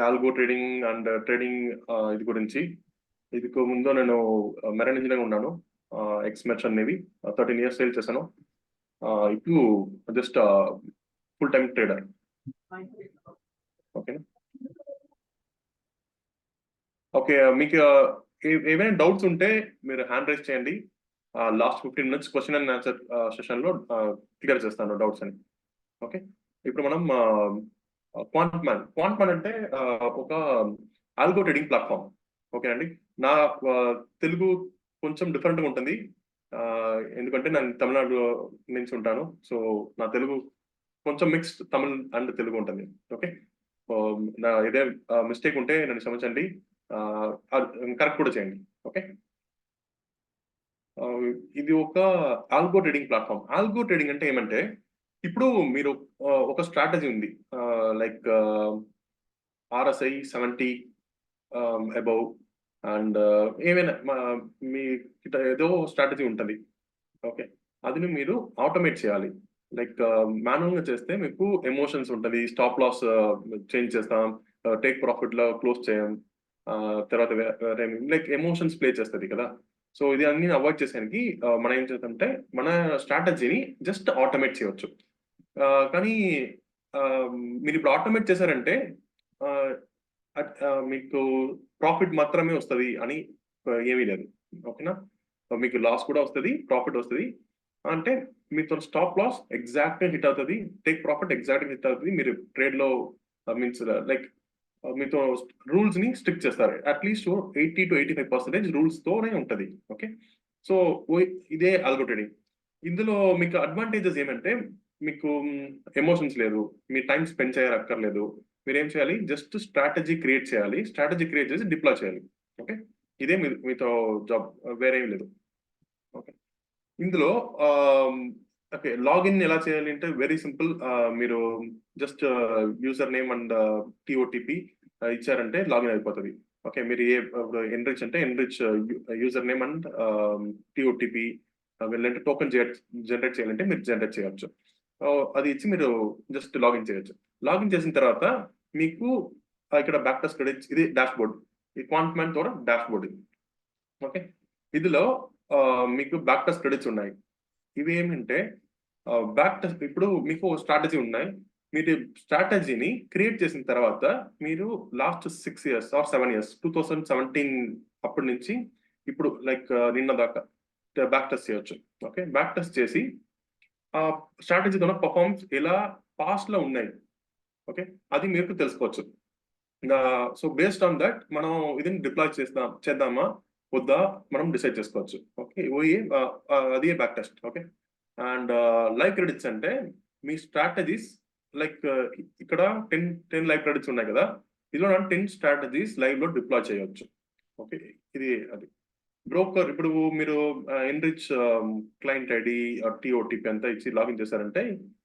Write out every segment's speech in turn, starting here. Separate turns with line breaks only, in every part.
Algo trading and trading ఇది గురించి. ఇదికు ముందు నేను మెరైన్ ఇంజనీర్ ఉన్నాను, X Merchant navy, 13 years sale చేశాను. ఇప్పుడు just full time trader. Okay okay, మీకు ఏమైనా డౌట్స్ ఉంటే మీరు హ్యాండ్ రైజ్ చేయండి. Last 15 minutes question and answer సెషన్లో క్లియర్ చేస్తాను డౌట్స్ అని. ఓకే, ఇప్పుడు మనం క్వాంట్ మ్యాన్ అంటే ఒక ఆల్గో ట్రేడింగ్ ప్లాట్ఫామ్. ఓకే అండి, నా తెలుగు కొంచెం డిఫరెంట్గా ఉంటుంది, ఎందుకంటే నేను తమిళనాడు నుంచి ఉంటాను. సో నా తెలుగు కొంచెం మిక్స్డ్ తమిళ్ అండ్ తెలుగు ఉంటుంది. ఓకే, నా ఇదే మిస్టేక్ ఉంటే నన్ను క్షమించండి, కరెక్ట్ కూడా చేయండి. ఓకే, ఇది ఒక algo trading platform. Algo trading అంటే ఏమంటే, ఇప్పుడు మీరు ఒక స్ట్రాటజీ ఉంది, లైక్ RSI 70 అబౌవ్ అండ్ ఏమైనా మీ ఏదో స్ట్రాటజీ ఉంటుంది. ఓకే, అది మీరు ఆటోమేట్ చేయాలి. లైక్ మాన్యువల్గా చేస్తే మీకు ఎమోషన్స్ ఉంటుంది, స్టాప్ లాస్ చేంజ్ చేస్తాం, టేక్ ప్రాఫిట్ లో క్లోజ్ చేయం, తర్వాత లైక్ ఎమోషన్స్ ప్లే చేస్తుంది కదా. సో ఇది అన్ని అవాయిడ్ చేసేదానికి మనం ఏం చేద్దామంటే మన స్ట్రాటజీని జస్ట్ ఆటోమేట్ చేయవచ్చు. కానీ మీరు ఇప్పుడు ఆటోమేట్ చేశారంటే మీకు ప్రాఫిట్ మాత్రమే వస్తుంది అని ఏమీ లేదు. ఓకేనా, మీకు లాస్ కూడా వస్తుంది, ప్రాఫిట్ వస్తుంది. అంటే మీతో స్టాప్ లాస్ ఎగ్జాక్ట్ హిట్ అవుతుంది, టేక్ ప్రాఫిట్ ఎగ్జాక్ట్ హిట్ అవుతుంది. మీరు ట్రేడ్ లో మీన్స్ లైక్ మీతో రూల్స్ ని స్ట్రిక్ చేస్తారు. అట్లీస్ట్ 80 to 85% రూల్స్ తోనే ఉంటుంది. ఓకే, సో ఇదే ఆల్గో ట్రేడింగ్. ఇందులో మీకు అడ్వాంటేజెస్ ఏమంటే, మీకు ఎమోషన్స్ లేదు, మీ టైం స్పెండ్ చేయక్కర్లేదు. మీరు ఏం చేయాలి, జస్ట్ స్ట్రాటజీ క్రియేట్ చేయాలి, స్ట్రాటజీ క్రియేట్ చేసి డిప్లాయ్ చేయాలి. ఓకే, ఇదే మీతో జాబ్, వేరేం లేదు. ఓకే, ఇందులో ఓకే, లాగిన్ ఎలా చేయాలి అంటే వెరీ సింపుల్. మీరు just user name and TOTP ఇచ్చారంటే లాగిన్ అయిపోతుంది. ఓకే, మీరు ఎన్రిచ్ అంటే enrich user name and TOTP వెళ్ళంటే టోకెన్ జనరేట్ చేయాలంటే మీరు జనరేట్ చేయవచ్చు. అది ఇచ్చి మీరు జస్ట్ లాగిన్ చేయొచ్చు. లాగిన్ చేసిన తర్వాత మీకు ఇక్కడ బ్యాక్ టెస్ట్ క్రెడిట్స్, ఇది డాష్ బోర్డ్, ఈ క్వాంట్ మ్యాన్ ద్వారా డాష్ బోర్డ్ ఇది. ఓకే, ఇందులో మీకు బ్యాక్ టెస్ట్ క్రెడిట్స్ ఉన్నాయి. ఇవి ఏమంటే బ్యాక్ టెస్ట్, ఇప్పుడు మీకు స్ట్రాటజీ ఉన్నాయి, మీరు స్ట్రాటజీని క్రియేట్ చేసిన తర్వాత మీరు లాస్ట్ 6 years ఆర్ 7 years 2017 అప్పటి నుంచి ఇప్పుడు లైక్ నిన్న దాకా బ్యాక్ టెస్ట్ చేయొచ్చు. ఓకే, బ్యాక్ టెస్ట్ చేసి స్ట్రాటజీతో పర్ఫార్మెన్స్ ఎలా పాస్ట్ లో ఉన్నాయి, ఓకే, అది మీరు తెలుసుకోవచ్చు. సో బేస్డ్ ఆన్ దట్ మనం ఇది డిప్లాయ్ చేద్దామా వద్దా మనం డిసైడ్ చేసుకోవచ్చు. ఓకే, అది back test. Okay, and live credits అంటే మీ స్ట్రాటజీస్ లైక్ ఇక్కడ 10 లైవ్ క్రెడిట్స్ ఉన్నాయి కదా, ఇందులో 10 స్ట్రాటజీస్ లైవ్ లో డిప్లాయ్ చేయవచ్చు. ఓకే, ఇది అది బ్రోకర్. ఇప్పుడు మీరు ఎన్రిచ్ క్లయింట్ ఐడి TOTP అంతా ఇచ్చి లాగిన్ చేశారంటే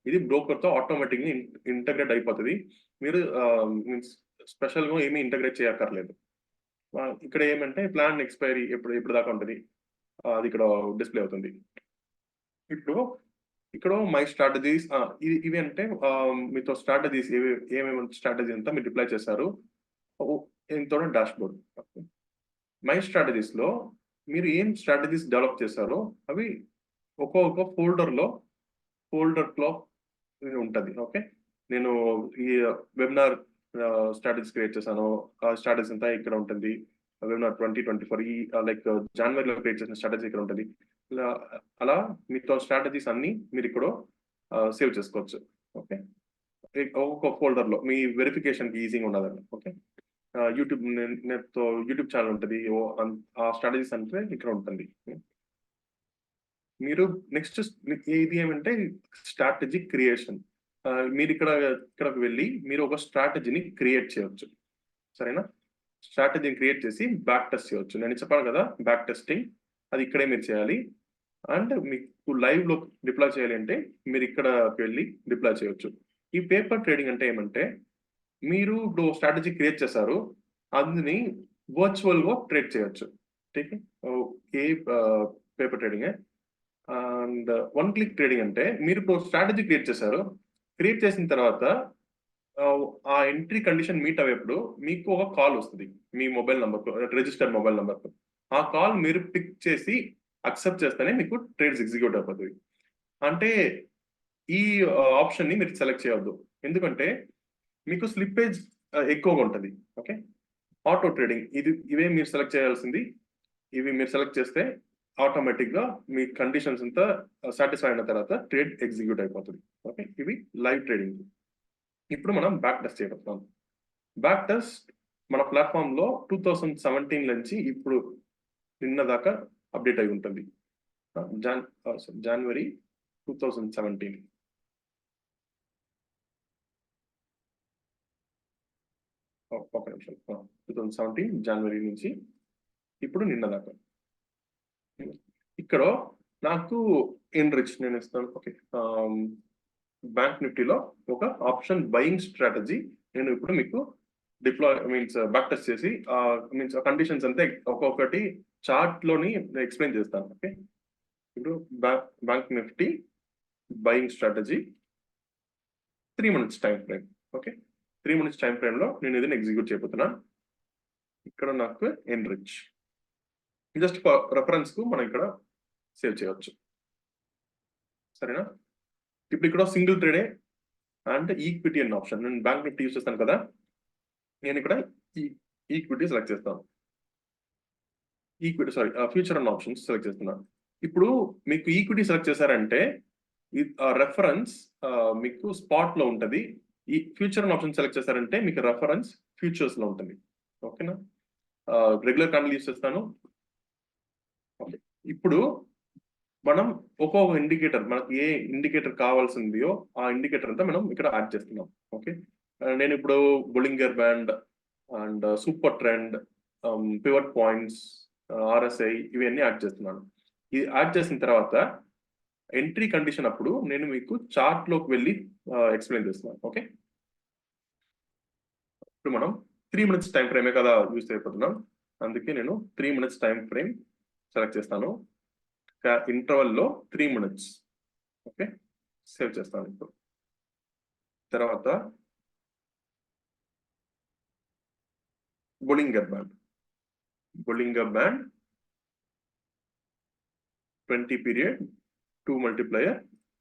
ఇది బ్రోకర్ తో ఆటోమేటిక్ ఇంటగ్రేట్ అయిపోతుంది. మీరు మీన్స్ స్పెషల్ గా ఏమీ ఇంటగ్రేట్ చేయక్కర్లేదు. ఇక్కడ ఏమంటే ప్లాన్ ఎక్స్పైరీ ఎప్పుడు దాకా ఉంటుంది, అది ఇక్కడ డిస్ప్లే అవుతుంది. ఇప్పుడు ఇక్కడ మై స్ట్రాటజీస్, ఇవి అంటే మీతో స్ట్రాటజీస్ ఏమేమి స్ట్రాటజీ అంతా మీరు డిప్లాయ్ చేశారు, ఎంతో డాష్ బోర్డ్. మై స్ట్రాటజీస్ లో మీరు ఏం స్ట్రాటజీస్ డెవలప్ చేశారో అవి ఒక్కొక్క ఫోల్డర్ లో ఉంటుంది. ఓకే, నేను ఈ వెబినార్ స్ట్రాటజీస్ క్రియేట్ చేశాను, ఆ స్ట్రాటజీస్ అంతా ఇక్కడ ఉంటుంది. వెబినార్ 2024 ఈ లైక్ జనవరిలో క్రియేట్ చేసిన స్ట్రాటజీ ఇక్కడ ఉంటుంది. అలా మీతో స్ట్రాటజీస్ అన్ని మీరు ఇక్కడ సేవ్ చేసుకోవచ్చు. ఓకే, ఒక్కొక్క ఫోల్డర్ లో మీ వెరిఫికేషన్ కి ఈజీగా ఉండదండి. ఓకే, యూట్యూబ్ ఛానల్ ఉంటుంది, ఆ స్ట్రాటజీస్ అంటే ఇక్కడ ఉంటుంది. మీరు నెక్స్ట్ ఇది ఏమంటే స్ట్రాటజీ క్రియేషన్. మీరు ఇక్కడికి వెళ్ళి మీరు ఒక స్ట్రాటజీని క్రియేట్ చేయవచ్చు. సరేనా, స్ట్రాటజీని క్రియేట్ చేసి బ్యాక్ టెస్ట్ చేయవచ్చు. నేను చెప్పాను కదా బ్యాక్ టెస్టింగ్, అది ఇక్కడే మీరు చేయాలి. అండ్ మీకు లైవ్ లో డిప్లాయ్ చేయాలి అంటే మీరు ఇక్కడకి వెళ్ళి డిప్లాయ్ చేయవచ్చు. ఈ పేపర్ ట్రేడింగ్ అంటే ఏమంటే, మీరు ఇప్పుడు స్ట్రాటజీ క్రియేట్ చేశారు, అందుని వర్చువల్ గా ట్రేడ్ చేయొచ్చు. A paper trading and one click trading అంటే మీరు ఇప్పుడు స్ట్రాటజీ క్రియేట్ చేశారు, క్రియేట్ చేసిన తర్వాత ఆ ఎంట్రీ కండిషన్ మీట్ అయ్యేప్పుడు మీకు ఒక కాల్ వస్తుంది మీ mobile number, registered mobile number. ఆ కాల్ మీరు పిక్ చేసి అక్సెప్ట్ చేస్తేనే మీకు ట్రేడ్స్ ఎగ్జిక్యూట్ అయిపోతుంది. అంటే ఈ ఆప్షన్ ని మీరు సెలెక్ట్ చేయవద్దు, ఎందుకంటే మీకు స్లిప్పేజ్ ఎక్కువగా ఉంటుంది. ఓకే, ఆటో ట్రేడింగ్ ఇవే మీరు సెలెక్ట్ చేయాల్సింది. ఇవి మీరు సెలెక్ట్ చేస్తే ఆటోమేటిక్ గా మీ కండిషన్స్ అంతా సాటిస్ఫై అయిన తర్వాత ట్రేడ్ ఎగ్జిక్యూట్ అయిపోతుంది. ఓకే, ఇవి లైవ్ ట్రేడింగ్. ఇప్పుడు మనం బ్యాక్ టెస్ట్ చేయబోతున్నాం. బ్యాక్ టెస్ట్ మన ప్లాట్ఫామ్ లో 2017 నుంచి ఇప్పుడు నిన్న దాకా అప్డేట్ అయి ఉంటుంది. జనవరి 2017. ఒక నిమిషం. 2017 జనవరి నుంచి ఇప్పుడు నిన్న దాకా. ఇక్కడ నాకు ఎన్రిచ్ నేను ఇస్తాను. ఓకే, బ్యాంక్ నిఫ్టీలో ఒక ఆప్షన్ బయింగ్ స్ట్రాటజీ నేను ఇప్పుడు మీకు బ్యాక్ టెస్ట్ చేసి కండిషన్స్ అంతే ఒక్కొక్కటి చార్ట్ లోని ఎక్స్ప్లెయిన్ చేస్తాను. ఓకే, ఇప్పుడు bank Nifty buying strategy 3 minutes time frame. Okay, 3 minutes time frame లో నేను ఏదైనా ఎగ్జిక్యూట్ చేయబోతున్నా. ఇక్కడ నాకు ఎన్రిచ్ జస్ట్ రెఫరెన్స్ కు మనం ఇక్కడ సేవ్ చేయవచ్చు. సరేనా? ఇప్పుడు ఇక్కడ సింగిల్ ట్రేడే అండ్ ఈక్విటీ అనే ఆప్షన్. నేను బ్యాంక్ నిఫ్టీ యూస్ చేస్తాను కదా, నేను ఇక్కడ ఈక్విటీ సెలెక్ట్ చేస్తాను. ఫ్యూచర్ అండ్ ఆప్షన్స్ సెలెక్ట్ చేస్తున్నాను. ఇప్పుడు మీకు ఈక్విటీ సెలెక్ట్ చేశారంటే రెఫరెన్స్ మీకు స్పాట్ లో ఉంటుంది. ఈ ఫ్యూచర్ అండ్ ఆప్షన్ సెలెక్ట్ చేశారంటే మీకు రెఫరెన్స్ ఫ్యూచర్స్ లో ఉంటుంది. ఓకేనా? రెగ్యులర్ క్యాండిల్ యూస్ చేస్తాను. ఓకే, ఇప్పుడు మనం ఒక్కొక్క ఇండికేటర్, మనకి ఏ ఇండికేటర్ కావాల్సిందో ఆ ఇండికేటర్ అంతా మనం ఇక్కడ యాడ్ చేస్తున్నాం. ఓకే, నేను ఇప్పుడు Bollinger band and super trend, pivot points, RSI ఇవన్నీ యాడ్ చేస్తున్నాను. ఇది యాడ్ చేసిన తర్వాత ఎంట్రీ కండిషన్ అప్పుడు నేను మీకు చార్ట్ లోకి వెళ్ళి ఎక్స్ప్లెయిన్ చేస్తున్నాను. ఓకే, ఇప్పుడు మనం 3 minutes టైం ఫ్రేమే కదా యూస్ అయిపోతున్నాం, అందుకే నేను 3 minutes టైం ఫ్రేమ్ సెలెక్ట్ చేస్తాను. ఇంటర్వల్ లో 3 minutes. ఓకే, సేవ్ చేస్తాను. ఇప్పుడు తర్వాత Bollinger band 20 period 2 multiplier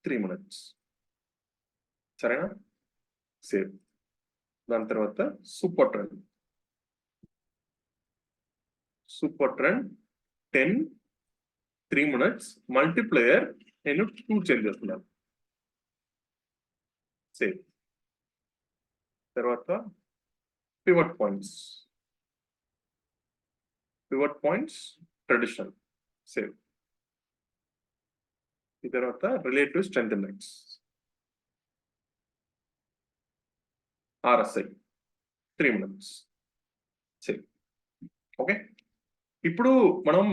3 minutes. సరేనా? సేవ్. దాని తర్వాత సూపర్ ట్రెండ్ 10 3 minutes మల్టిప్లయర్ నేను 2 చేంజ్ చేస్తున్నాను. సేవ్. తర్వాత పివట్ పాయింట్స్ ట్రెడిషనల్. సేవ్. ఈ తర్వాత relative strength index RSI 3 minutes. Save. Okay, ఇప్పుడు మనం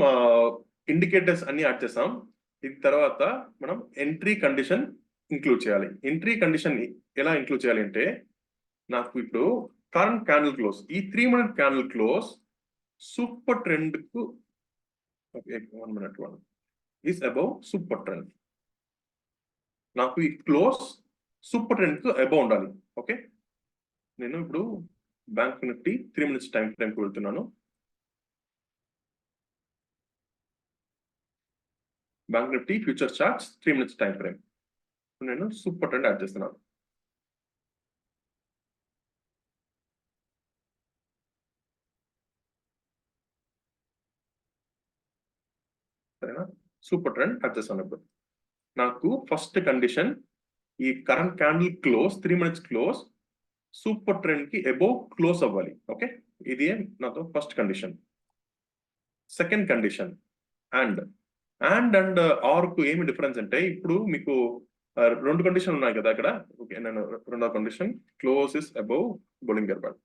ఇండికేటర్స్ అన్ని యాడ్ చేసాం. ఇది తర్వాత మనం ఎంట్రీ కండిషన్ ఇంక్లూడ్ చేయాలి. ఎంట్రీ కండిషన్ ఎలా ఇంక్లూడ్ చేయాలి అంటే, నాకు ఇప్పుడు కరెంట్ క్యాండిల్ క్లోజ్, ఈ 3 minute candle close super trend కు 1 minute is above super trend. నాకు ఈ క్లోజ్ సూపర్ ట్రెండ్ కు అబౌవ్ ఉండాలి. ఓకే, నేను ఇప్పుడు bank Nifty 3 minutes time frame కు వెళ్తున్నాను. Bank Nifty future charts 3 minutes time frame. నేను సూపర్ ట్రెండ్ యాడ్ చేస్తున్నాను. సరేనా? సూపర్ ట్రెండ్ యాడ్ చేస్తాను. ఇప్పుడు నాకు ఫస్ట్ కండిషన్ ఈ current candle close 3 minutes close super trend కి అబౌవ్ క్లోజ్ అవ్వాలి. ఓకే, ఇది నాతో first condition. Second condition and ఆర్ కు ఏమి డిఫరెన్స్ అంటే, ఇప్పుడు మీకు 2 కండిషన్ ఉన్నాయి కదా అక్కడ. ఓకే, నేను రెండో condition close is above Bollinger band,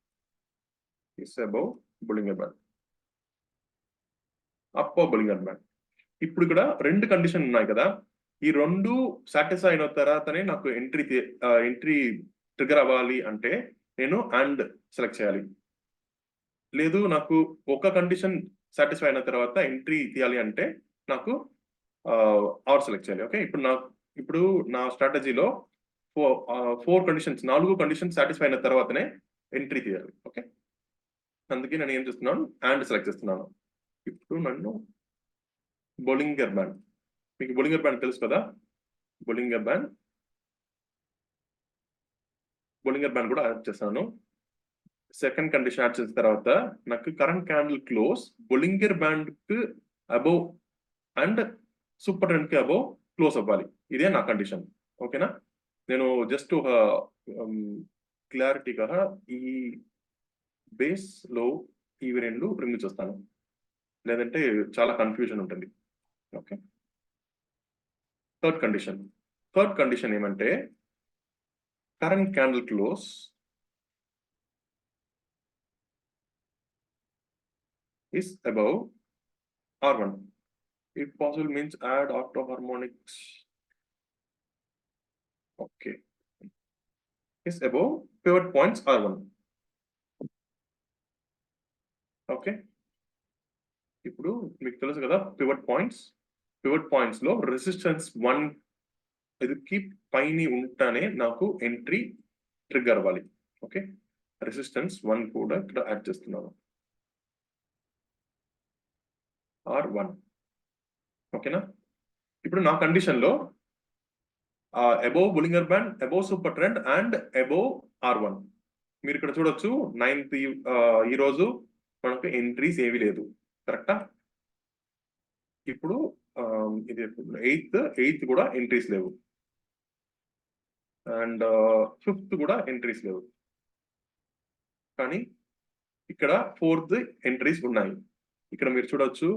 upper Bollinger band. ఇప్పుడు ఇక్కడ 2 కండిషన్ ఉన్నాయి కదా, ఈ 2 సాటిస్ఫై అయిన తర్వాతనే నాకు ఎంట్రీ ట్రిగర్ అవ్వాలి అంటే నేను అండ్ సెలెక్ట్ చేయాలి. లేదు నాకు ఒక కండిషన్ సాటిస్ఫై అయిన తర్వాత ఎంట్రీ తీయాలి అంటే నాకు ఆర్ సెలెక్ట్ చేయాలి. ఓకే, ఇప్పుడు నా స్ట్రాటజీలో 4 కండిషన్స్ 4 కండిషన్స్ సాటిస్ఫై అయిన తర్వాతనే ఎంట్రీ తీయాలి. ఓకే, అందుకే నేను ఏం చేస్తున్నాను, అండ్ సెలెక్ట్ చేస్తున్నాను. ఇప్పుడు నన్ను బొలింగర్ బ్యాండ్, మీకు బొలింగర్ బ్యాండ్ తెలుసు కదా, బొలింగర్ బ్యాండ్ కూడా యాడ్ చేస్తాను. సెకండ్ కండిషన్ యాడ్ చేసిన తర్వాత నాకు current candle close Bollinger band కి అబౌవ్ అండ్ సూపర్ ట్రెండ్ కి అబౌవ్ క్లోజ్ అవ్వాలి. ఇదే నా కండిషన్. ఓకేనా, నేను జస్ట్ ఒక క్లారిటీగా ఈ బేస్ లో ఇవి రెండు రిమూవ్ చేస్తాను, లేదంటే చాలా కన్ఫ్యూజన్ ఉంటుంది. ఓకే, థర్డ్ కండిషన్ ఏమంటే current candle close is above R1. If possible means add orthoharmonics. Okay, is above pivot points R1. Okay, ఇప్పుడు మీకు తెలుసు కదా పివట్ పాయింట్స్ లో రెసిస్టెన్స్ 1 ఇదికి పైన ఉంటేనే నాకు ఎంట్రీ ట్రిగ్గర్ అవ్వాలి. ఓకే, రెసిస్టెన్స్ 1 కూడా ఇక్కడ యాడ్ చేస్తున్నాను, R1. ఓకేనా, ఇప్పుడు నా కండిషన్ లో above Bollinger band, above super trend and above R1. మీరు ఇక్కడ చూడొచ్చు 9th ఈ రోజు మనకు ఎంట్రీస్ ఏవి లేదు. కరెక్టా, ఇప్పుడు ఇది 8th కూడా ఎంట్రీస్ లేవు, అండ్ 5th కూడా ఎంట్రీస్ లేవు. కానీ ఇక్కడ 4th ఎంట్రీస్ ఉన్నాయి. ఇక్కడ మీరు చూడొచ్చు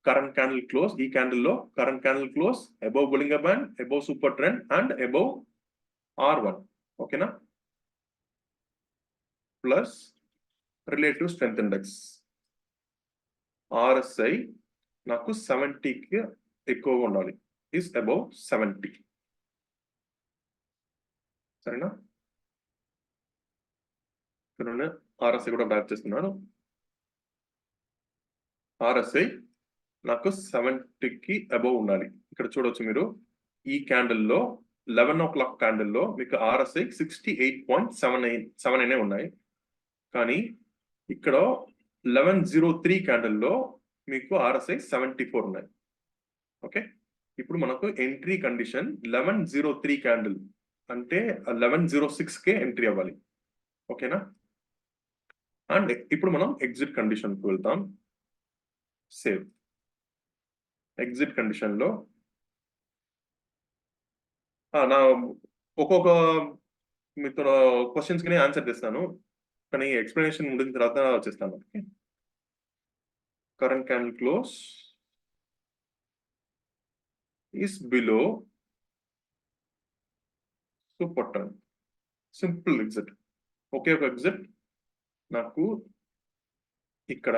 కరెంట్ క్యాండిల్ క్లోజ్, ఈ క్యాండిల్ లో current candle close above Bollinger band, above super trend and above R1. ఓకేనా, plus relative strength index RSI నాకు 70కి ఎక్కువగా ఉండాలి, ఈస్ అబౌవ్ 70. సరేనా, ఇక్కడ RSI కూడా బ్యాక్ చేస్తున్నాను. RSI నాకు 70కి అబౌవ్ ఉండాలి. ఇక్కడ చూడొచ్చు మీరు ఈ క్యాండిల్లో 11 o'clock క్యాండిల్లో మీకు RSI 68.79 ఉన్నాయి. కానీ ఇక్కడ 11:03 క్యాండిల్లో మీకు RSI 74 ఉన్నాయి. ఓకే, ఇప్పుడు మనకు ఎంట్రీ కండిషన్ 11:03 క్యాండిల్ అంటే 11:06కే ఎంట్రీ అవ్వాలి. ఓకేనా, అండ్ ఇప్పుడు మనం ఎగ్జిట్ కండిషన్ కు వెళ్తాం. సేవ్ ఎగ్జిట్ కండిషన్ లో నా ఒక్కొక్క మీతో క్వశ్చన్స్ కి ఆన్సర్ చేస్తాను, కానీ ఎక్స్ప్లెనేషన్ ఉండిన తర్వాత వచ్చేస్తాను. Okay, current candle close is below super trend, simple exit. ఒకే ఒక ఎగ్జిట్. నాకు ఇక్కడ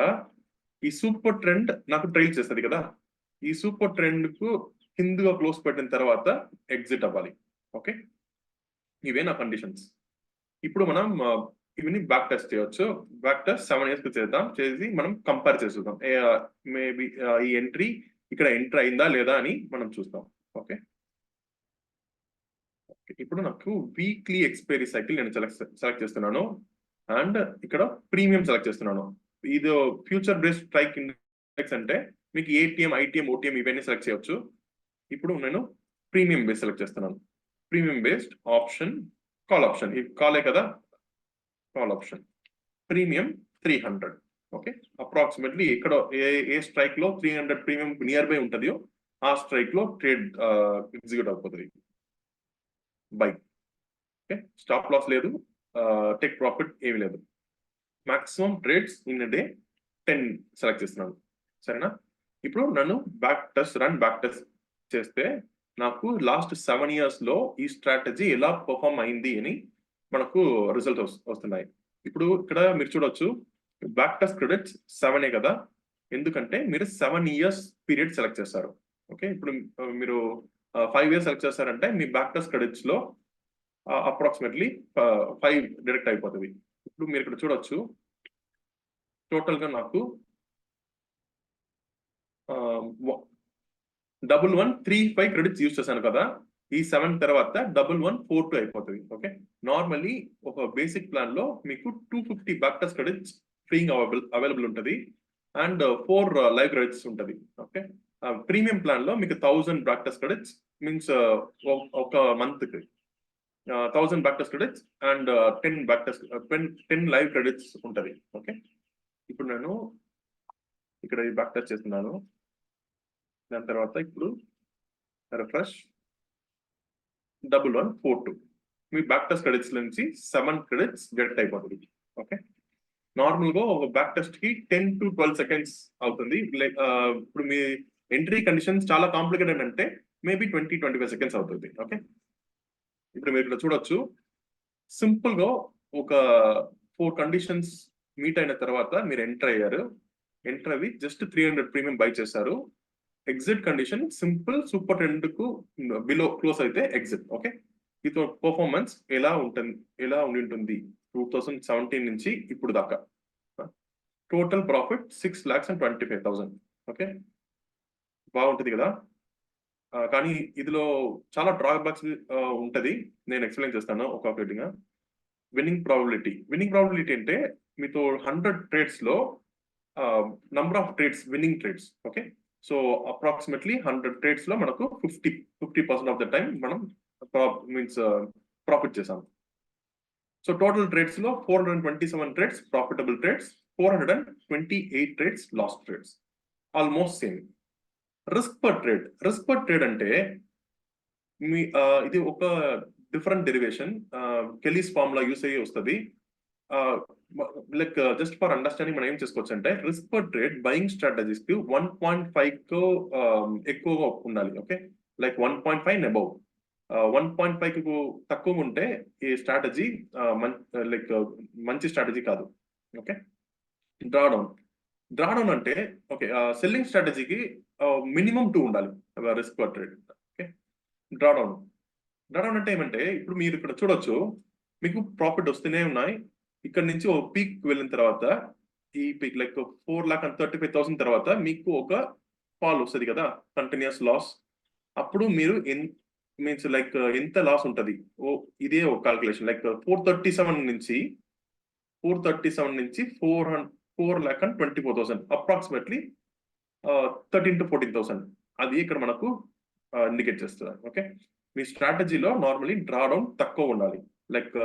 ఈ సూపర్ ట్రెండ్ నాకు ట్రైల్ చేస్తుంది కదా, ఈ సూపర్ ట్రెండ్ కు కిందగా క్లోజ్ పెట్టిన తర్వాత ఎగ్జిట్ అవ్వాలి. ఓకే, ఇవే నా కండిషన్స్. ఇప్పుడు మనం ఇవన్నీ బ్యాక్ టెస్ట్ చేయవచ్చు. బ్యాక్ టెస్ట్ 7 years చేద్దాం, చేసి మనం కంపేర్ చేద్దాం మేబీ ఈ ఎంట్రీ ఇక్కడ ఎంటర్ అయిందా లేదా అని మనం చూస్తాం. ఓకే, ఇప్పుడు నాకు వీక్లీ ఎక్స్పైరీ సైకిల్ నేను సెలెక్ట్ చేస్తున్నాను, అండ్ ఇక్కడ ప్రీమియం సెలెక్ట్ చేస్తున్నాను. ఇది ఫ్యూచర్ బేస్డ్ స్ట్రైక్ ఇండెక్స్ అంటే మీకు ATM, ITM, OTM ఇవన్నీ సెలెక్ట్ చేయొచ్చు. ఇప్పుడు నేను ప్రీమియం బేస్ సెలెక్ట్ చేస్తున్నాను. Premium based option call option, ఇది కాలే కదా, call option premium 300. Okay, approximately ఇక్కడ ఏ స్ట్రైక్ లో 300 ప్రీమియం నియర్ బై ఉంటుందో ఆ స్ట్రైక్ లో ట్రేడ్ ఎగ్జిక్యూట్ అయిపోతుంది. బై. ఓకే, స్టాప్ లాస్ లేదు, టేక్ ప్రాఫిట్ ఏమి లేదు. Maximum trades in day 10 select చేస్తున్నాను. సరేనా, ఇప్పుడు నన్ను బ్యాక్ టెస్ట్ చేస్తే నాకు లాస్ట్ 7 years లో ఈ స్ట్రాటజీ ఎలా పర్ఫార్మ్ అయింది అని మనకు రిజల్ట్ వస్తున్నాయి. ఇప్పుడు ఇక్కడ మీరు చూడొచ్చు బ్యాక్ టెస్ట్ క్రెడిట్స్ 7 కదా, ఎందుకంటే మీరు 7 years పీరియడ్ సెలెక్ట్ చేస్తారు. ఓకే, ఇప్పుడు మీరు 5 years సెలెక్ట్ చేస్తారంటే మీ బ్యాక్ టెస్ట్ క్రెడిట్స్ లో అప్రాక్సిమేట్లీ 5 డిడక్ట్ అయిపోతుంది. ఇప్పుడు మీరు ఇక్కడ చూడొచ్చు టోటల్ గా నాకు 1135 క్రెడిట్స్ యూజ్ చేశాను కదా, ఈ 7 తర్వాత 1142 అయిపోతుంది. ఓకే, నార్మల్లీ ఒక బేసిక్ ప్లాన్ లో మీకు 250 బ్యాక్టెస్ట్ క్రెడిట్స్ ఫ్రీగా అవైలబుల్ ఉంటుంది అండ్ 4 లైవ్ క్రెడిట్స్ ఉంటుంది. ఓకే, ప్రీమియం ప్లాన్ లో మీకు 1000 బ్యాక్టెస్ట్ క్రెడిట్స్ మీన్స్ ఒక మంత్ కి 1000 బ్యాక్టెస్ట్ క్రెడిట్స్ అండ్ 10 లైవ్ క్రెడిట్స్ ఉంటుంది. ఓకే, ఇప్పుడు నేను ఇక్కడ బ్యాక్ టచ్ చేస్తున్నాను. దాని తర్వాత ఇప్పుడు రిఫ్రెష్ 1142 మీ బ్యాక్ టెస్ట్ క్రెడిట్స్ నుంచి 7 క్రెడిట్స్ గెట్ అయిపోతుంది. ఓకే, నార్మల్ గా ఒక బ్యాక్ టెస్ట్ కి 10 to 12 సెకండ్స్ అవుతుంది. లైక్ ఇప్పుడు మీ ఎంట్రీ కండిషన్స్ చాలా కాంప్లికేటెడ్ అంటే మేబీ 20-25 సెకండ్స్ అవుతుంది. ఓకే, ఇప్పుడు మీరు ఇక్కడ చూడొచ్చు, సింపుల్ గా ఒక 4 కండిషన్స్ మీట్ అయిన తర్వాత మీరు ఎంటర్ అయ్యారు. ఎంటర్ అవి జస్ట్ 300 ప్రీమియం బై చేశారు. Exit condition simple super trend కు బిలో క్లోజ్ అయితే ఎగ్జిట్. ఓకే, ఇది పర్ఫార్మెన్స్ ఎలా ఉండి ఉంటుంది 2017 నుంచి ఇప్పుడు దాకా. Total profit 6,25,000. ఓకే, బాగుంటుంది కదా. కానీ ఇందులో చాలా డ్రాబ్యాక్స్ ఉంటది, నేను ఎక్స్ప్లెయిన్ చేస్తాను ఒక్కొక్కటిగా. విన్నింగ్ ప్రాబిలిటీ అంటే మీతో 100 ట్రేడ్స్ లో number of trades winnowing trades. Okay, so approximately 100 trades లో మనకు 50% ఆఫ్ ద టైం మనం ప్రాఫిట్ చేసాం. సో టోటల్ ట్రేడ్స్ లో 427 trades profitable trades, 428 trades last trades, almost same. Risk per trade అంటే మీ ఇది ఒక డిఫరెంట్ డెరివేషన్, కెలీస్ ఫార్ములా యూస్ అయ్యి వస్తుంది. లైక్ జస్ట్ ఫర్ అండర్స్టాండింగ్ మనం ఏం చేసుకోవచ్చు అంటే risk per trade buying strategies కి 1.5 కు ఎక్కువగా ఉండాలి. Okay, like 1.5 above. 1.5 కు తక్కువ ఉంటే ఈ స్ట్రాటజీ లైక్ మంచి స్ట్రాటజీ కాదు. ఓకే, డ్రాడౌన్ అంటే ఓకే సెల్లింగ్ స్ట్రాటజీకి మినిమం 2 ఉండాలి risk per trade. Okay, drawdown అంటే ఏమంటే ఇప్పుడు మీరు ఇక్కడ చూడొచ్చు, మీకు ప్రాఫిట్ వస్తూనే ఉన్నాయి. ఇక్కడ నుంచి ఒక పీక్ వెళ్ళిన తర్వాత ఈ పీక్ లైక్ 4,35,000 తర్వాత మీకు ఒక ఫాల్ వస్తుంది కదా, కంటిన్యూస్ లాస్. అప్పుడు మీరు మీన్స్ లైక్ ఎంత లాస్ ఉంటుంది, ఇదే ఒక క్యాల్కులేషన్. లైక్ 437 నుంచి 4,24,000 అప్రాక్సిమేట్లీ 13,000 to 14,000 అది ఇక్కడ మనకు ఇండికేట్ చేస్తుంది. ఓకే, మీ స్ట్రాటజీలో నార్మల్లీ డ్రాడౌన్ తక్కువ ఉండాలి. లైక్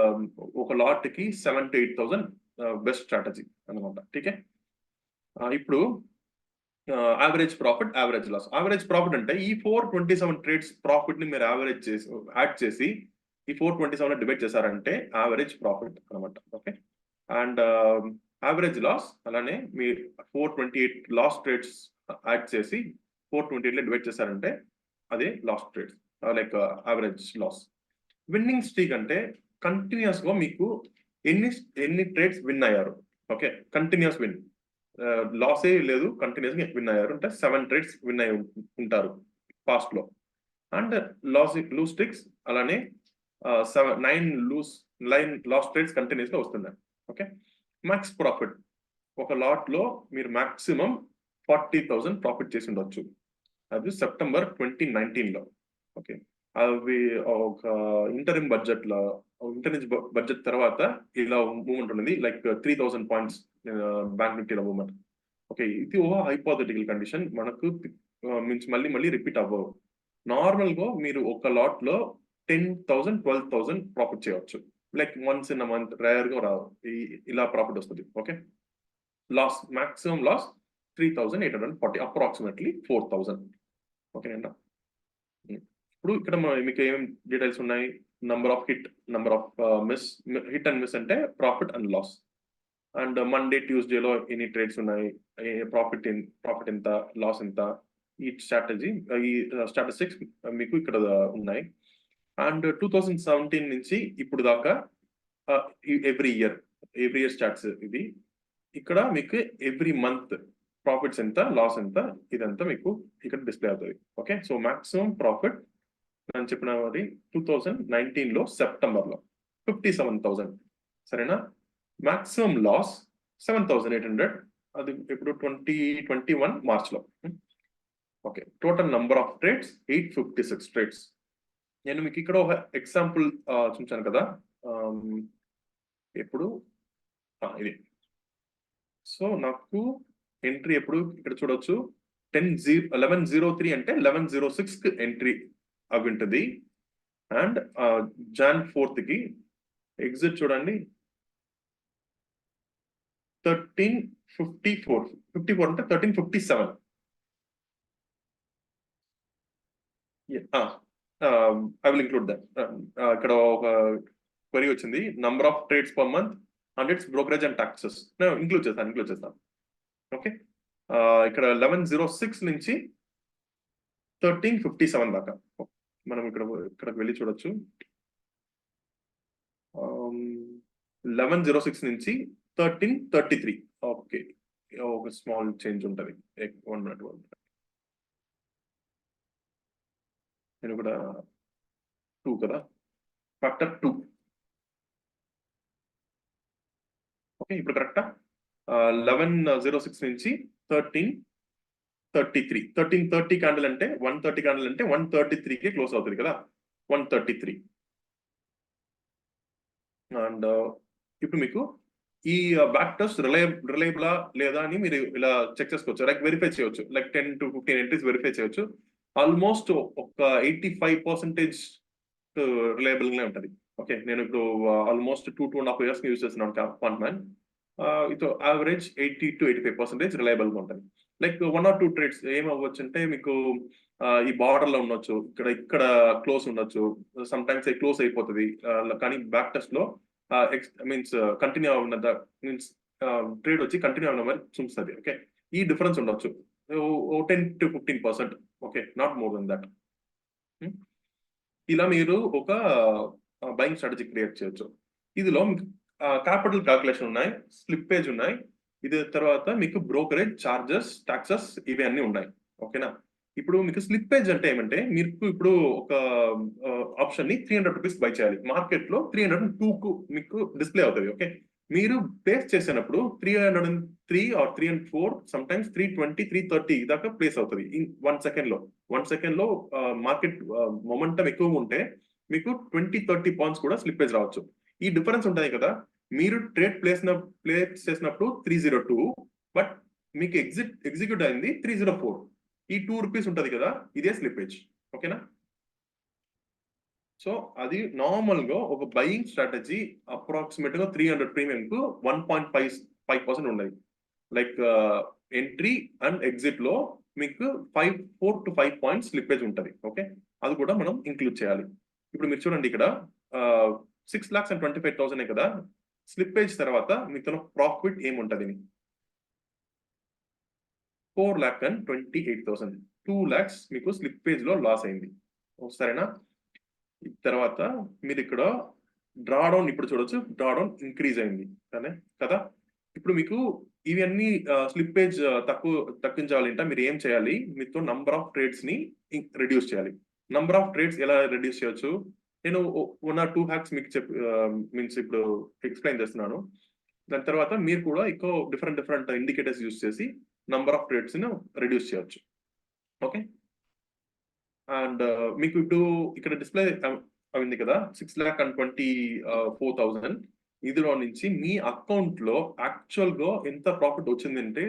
ఒక లాట్ కి 7,000 to 8,000 బెస్ట్ స్ట్రాటజీ అనమాట. ఠీకే, ఇప్పుడు average profit, average loss. Average profit అంటే ఈ 427 ట్రేడ్స్ ప్రాఫిట్ ని మీరు యాడ్ చేసి ఈ 427 డివైడ్ చేశారంటే యావరేజ్ ప్రాఫిట్ అనమాట. ఓకే, అండ్ యావరేజ్ లాస్ అలానే మీరు 428 లాస్ ట్రేడ్స్ యాడ్ చేసి 428 లో డివైడ్ చేశారంటే అదే loss trades like average loss. Winning streak అంటే కంటిన్యూస్ గా మీకు ఎన్ని ట్రేడ్స్ విన్ అయ్యారు. ఓకే, కంటిన్యూస్ విన్, లాసే లేదు, కంటిన్యూస్ గా విన్ అయ్యారు అంటే 7 ట్రేడ్స్ విన్ అయి ఉంటారు పాస్ట్ లో. అండ్ లూస్ ట్రిక్స్ అలానే 9 లాస్ ట్రేడ్స్ కంటిన్యూస్ గా వస్తున్నాయి. ఓకే, మ్యాక్స్ ప్రాఫిట్ ఒక లాట్ లో మీరు మాక్సిమం 40,000 ప్రాఫిట్ చేసి ఉండొచ్చు. అది సెప్టెంబర్ 2019 లో. ఓకే, అవి ఒక ఇంటరిమ్ బడ్జెట్ తర్వాత ఇలా మూవ్మెంట్ ఉన్నది, లైక్ 3,000 పాయింట్స్ బ్యాంక్ నిఫ్టీలో మూవ్మెంట్. ఓకే, ఇది ఓ హైపోథెటికల్ కండిషన్, మనకు మీన్స్ మళ్ళీ రిపీట్ అవ్వవు. నార్మల్ గా మీరు ఒక లాట్ లో 10,000 12,000 ప్రాఫిట్ చేయవచ్చు. Like once in a month, rare గా రావు ఇలా ప్రాఫిట్ వస్తుంది. Okay, maximum loss 3,840 approximately 4,000. ఓకేనా, ఇప్పుడు ఇక్కడ మీకు ఏమేమి డీటెయిల్స్ ఉన్నాయి, number of hit, number of hit and miss అంటే profit and loss. And Monday ట్యూస్డేలో ఎన్ని ట్రేడ్స్ ఉన్నాయి, ప్రాఫిట్ ఎంత, లాస్ ఎంత, ఈ స్టాటిస్టిక్స్ మీకు ఇక్కడ ఉన్నాయి. అండ్ 2017 నుంచి ఇప్పుడు దాకా ఎవ్రీ ఇయర్ స్టాట్స్ ఇది. ఇక్కడ మీకు ఎవ్రీ మంత్ ప్రాఫిట్స్ ఎంత, లాస్ ఎంత, ఇదంతా మీకు ఇక్కడ డిస్ప్లే అవుతుంది. ఓకే, సో మాక్సిమం ప్రాఫిట్ నేను చెప్పిన 2019 లో సెప్టెంబర్ లో 57,000. సరేనా, మాక్సిమం లాస్ 7,800, అది ఇప్పుడు 2021 మార్చ్ లో. Okay, total number of trades 856 trades. నేను మీకు ఇక్కడ ఒక ఎగ్జాంపుల్ చూపించాను కదా, ఎప్పుడు ఇది. సో నాకు ఎంట్రీ ఎప్పుడు ఇక్కడ చూడొచ్చు 1103 అంటే 1106 ఎంట్రీ అవి ఉంటుంది. అండ్ Jan 4th కి ఎగ్జిట్ చూడండి 1354 అంటే 1357. I will include that. ఇక్కడ ఒక క్వరీ వచ్చింది, number of trades per month and it's brokerage and taxes. Include చేస్తాను. ఓకే, ఇక్కడ 1106 నుంచి 1357 దాకా మనం ఇక్కడికి వెళ్ళి చూడొచ్చు. 1106 నుంచి 1333. ఓకే, ఒక స్మాల్ చేంజ్ ఉంటుంది. నేను కూడా 2 కదా, ఫ్యాక్టర్ 2. ఓకే, ఇప్పుడు కరెక్టా? 1106 నుంచి 1333. 1330 క్యాండిల్ అంటే 130 క్యాండిల్ అంటే 133కి క్లోజ్ అవుతుంది కదా, 133. అండ్ ఇప్పుడు మీకు ఈ బ్యాక్ టెస్ట్ రిలయబులా లేదా అని మీరు ఇలా చెక్ చేసుకోవచ్చు, లైక్ వెరిఫై చేయొచ్చు, లైక్ 10 to 15 ఎంట్రీస్ వెరిఫై చేయొచ్చు. ఆల్మోస్ట్ ఒక 85% రిలయబుల్ గా ఉంటుంది. ఓకే, నేను ఇప్పుడు ఆల్మోస్ట్ 2.5 years యూజ్ చేస్తున్నాను క్వాంట్ మ్యాన్. ఇది యావరేజ్ 80 to 85% రిలయబుల్ గా ఉంటుంది. లైక్ 1 or 2 ట్రేడ్స్ ఏమవ్వచ్చు అంటే మీకు ఈ బార్డర్ లో ఉండొచ్చు, ఇక్కడ క్లోజ్ ఉండొచ్చు, సమ్ టైమ్స్ క్లోజ్ అయిపోతుంది. కానీ బ్యాక్ టెస్ట్ లో మీన్స్ కంటిన్యూ అవ్వడం మీన్స్ ట్రేడ్ వచ్చి కంటిన్యూ అవ్వడం వరకు చూపిస్తుంది. ఓకే, ఈ డిఫరెన్స్ ఉండొచ్చు 10 to 15%. Okay, not more than that. ఇలా మీరు ఒక బయింగ్ స్ట్రాటజీ క్రియేట్ చేయొచ్చు. ఇదిలో మీకు క్యాపిటల్ క్యాల్కులేషన్ ఉన్నాయి, స్లిప్పేజ్ ఉన్నాయి, ఇది తర్వాత మీకు బ్రోకరేజ్ చార్జెస్, టాక్సెస్ ఇవి అన్ని ఉన్నాయి. ఓకేనా? ఇప్పుడు మీకు స్లిప్పేజ్ అంటే ఏమంటే మీకు ఇప్పుడు ఒక ఆప్షన్ ని 300 రూపీస్ బై చేయాలి, మార్కెట్ లో 302 కు మీకు డిస్ప్లే అవుతుంది. ఓకే, మీరు ప్లేస్ చేసినప్పుడు 303 or 304, సమ్ టైమ్స్ 320, 330 దాకా ప్లేస్ అవుతుంది ఇన్ 1 second లో. 1 second లో మార్కెట్ మొమెంటం ఎక్కువ ఉంటే మీకు 20-30 పాయింట్స్ కూడా స్లిప్పేజ్ రావచ్చు. ఈ డిఫరెన్స్ ఉంటుంది కదా, మీరు ట్రేడ్ ప్లేస్ చేసినప్పుడు 302, బట్ మీకు ఎగ్జిక్యూట్ అయింది 304. ఈ 2 రూపీస్ ఉంటుంది కదా, ఇదే స్లిప్పేజ్. ఓకేనా? సో అది నార్మల్ గా ఒక బయింగ్ స్ట్రాటజీ అప్రాక్సిమేట్ గా 300 ప్రీమియం కు 1.5% ఉండదు. లైక్ ఎంట్రీ అండ్ ఎగ్జిట్ లో మీకు 4 to 5 పాయింట్స్ స్లిప్పేజ్ ఉంటుంది. ఓకే, అది కూడా మనం ఇంక్లూడ్ చేయాలి. ఇప్పుడు మీరు చూడండి ఇక్కడ 6,25,000 కదా, స్లిప్పేజ్ తర్వాత మీకు ప్రాఫిట్ ఏముంటది? 4,28,000. 2 lakhs మీకు స్లిప్పేజ్ లో లాస్ అయింది. సరేనా? తర్వాత మీరు ఇక్కడ డ్రాడౌన్ ఇప్పుడు చూడొచ్చు, డ్రాడౌన్ ఇంక్రీజ్ అయింది కదా. ఇప్పుడు మీకు ఇవన్నీ స్లిప్పేజ్ తగ్గించాలంటే మీరు ఏం చేయాలి? మీతో నంబర్ ఆఫ్ ట్రేడ్స్ ని రెడ్యూస్ చేయాలి. నంబర్ ఆఫ్ ట్రేడ్స్ ఎలా రెడ్యూస్ చేయొచ్చు? నేను 1 or 2 హ్యాక్స్ మీకు మీన్స్ ఇప్పుడు ఎక్స్ప్లెయిన్ చేస్తున్నాను. దాని తర్వాత మీరు కూడా ఎక్కువ డిఫరెంట్ ఇండికేటర్స్ యూస్ చేసి నంబర్ ఆఫ్ ట్రేడ్స్ ని రెడ్యూస్ చేయొచ్చు. ఓకే, అండ్ మీకు ఇప్పుడు ఇక్కడ డిస్ప్లే అయింది కదా 6,24,000. ఇదిలో నుంచి మీ అకౌంట్ లో యాక్చువల్ గా ఎంత ప్రాఫిట్ వచ్చిందంటే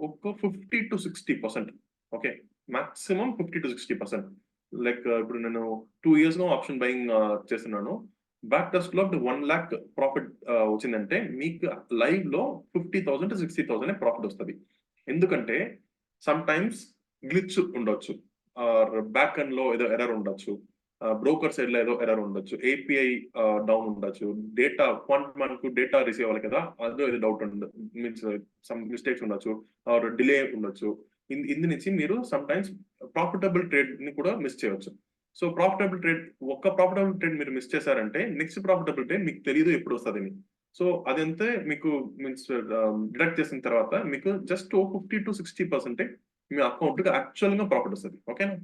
ఒక 50 to 60%. Okay, maximum 50 to 60%. Like ఇప్పుడు నేను 2 years గా ఆప్షన్ బయింగ్ చేస్తున్నాను. బ్యాక్ టెస్ట్ లో 1 lakh ప్రాఫిట్ వచ్చిందంటే మీకు లైవ్ లో 50,000 to 60,000 ప్రాఫిట్ వస్తుంది. ఎందుకంటే సమ్ టైమ్స్ గ్లిచ్ ఉండొచ్చు, బ్యాక్ ఎండ్ లో ఏదో ఎర్రర్ ఉండొచ్చు, బ్రోకర్ సైడ్ లో ఏదో ఎర్రర్ ఉండొచ్చు, ఏపీఐ డౌన్ ఉండొచ్చు, డేటా మనకు డేటా రిసీవ్ అవ్వాలి కదా, అదో ఏదో డౌట్ మీన్స్ సమ్ మిస్టేక్స్ ఉండొచ్చు, ఆర్ డిలే ఉండొచ్చు. ఇందు నుంచి మీరు సమ్ టైమ్స్ ప్రాఫిటబుల్ ట్రేడ్ ని కూడా మిస్ చేయవచ్చు. సో ప్రాఫిటబుల్ ట్రేడ్ మీరు మిస్ చేశారంటే నెక్స్ట్ ప్రాఫిటబుల్ ట్రేడ్ మీకు తెలియదు ఎప్పుడు వస్తుంది. సో అదంతే మీకు మీన్స్ డిడక్ట్ చేసిన తర్వాత మీకు జస్ట్ 50 to 60% మీ అకౌంట్ కి యాక్చువల్ గా ప్రాఫిట్ వస్తుంది. ఓకేనా?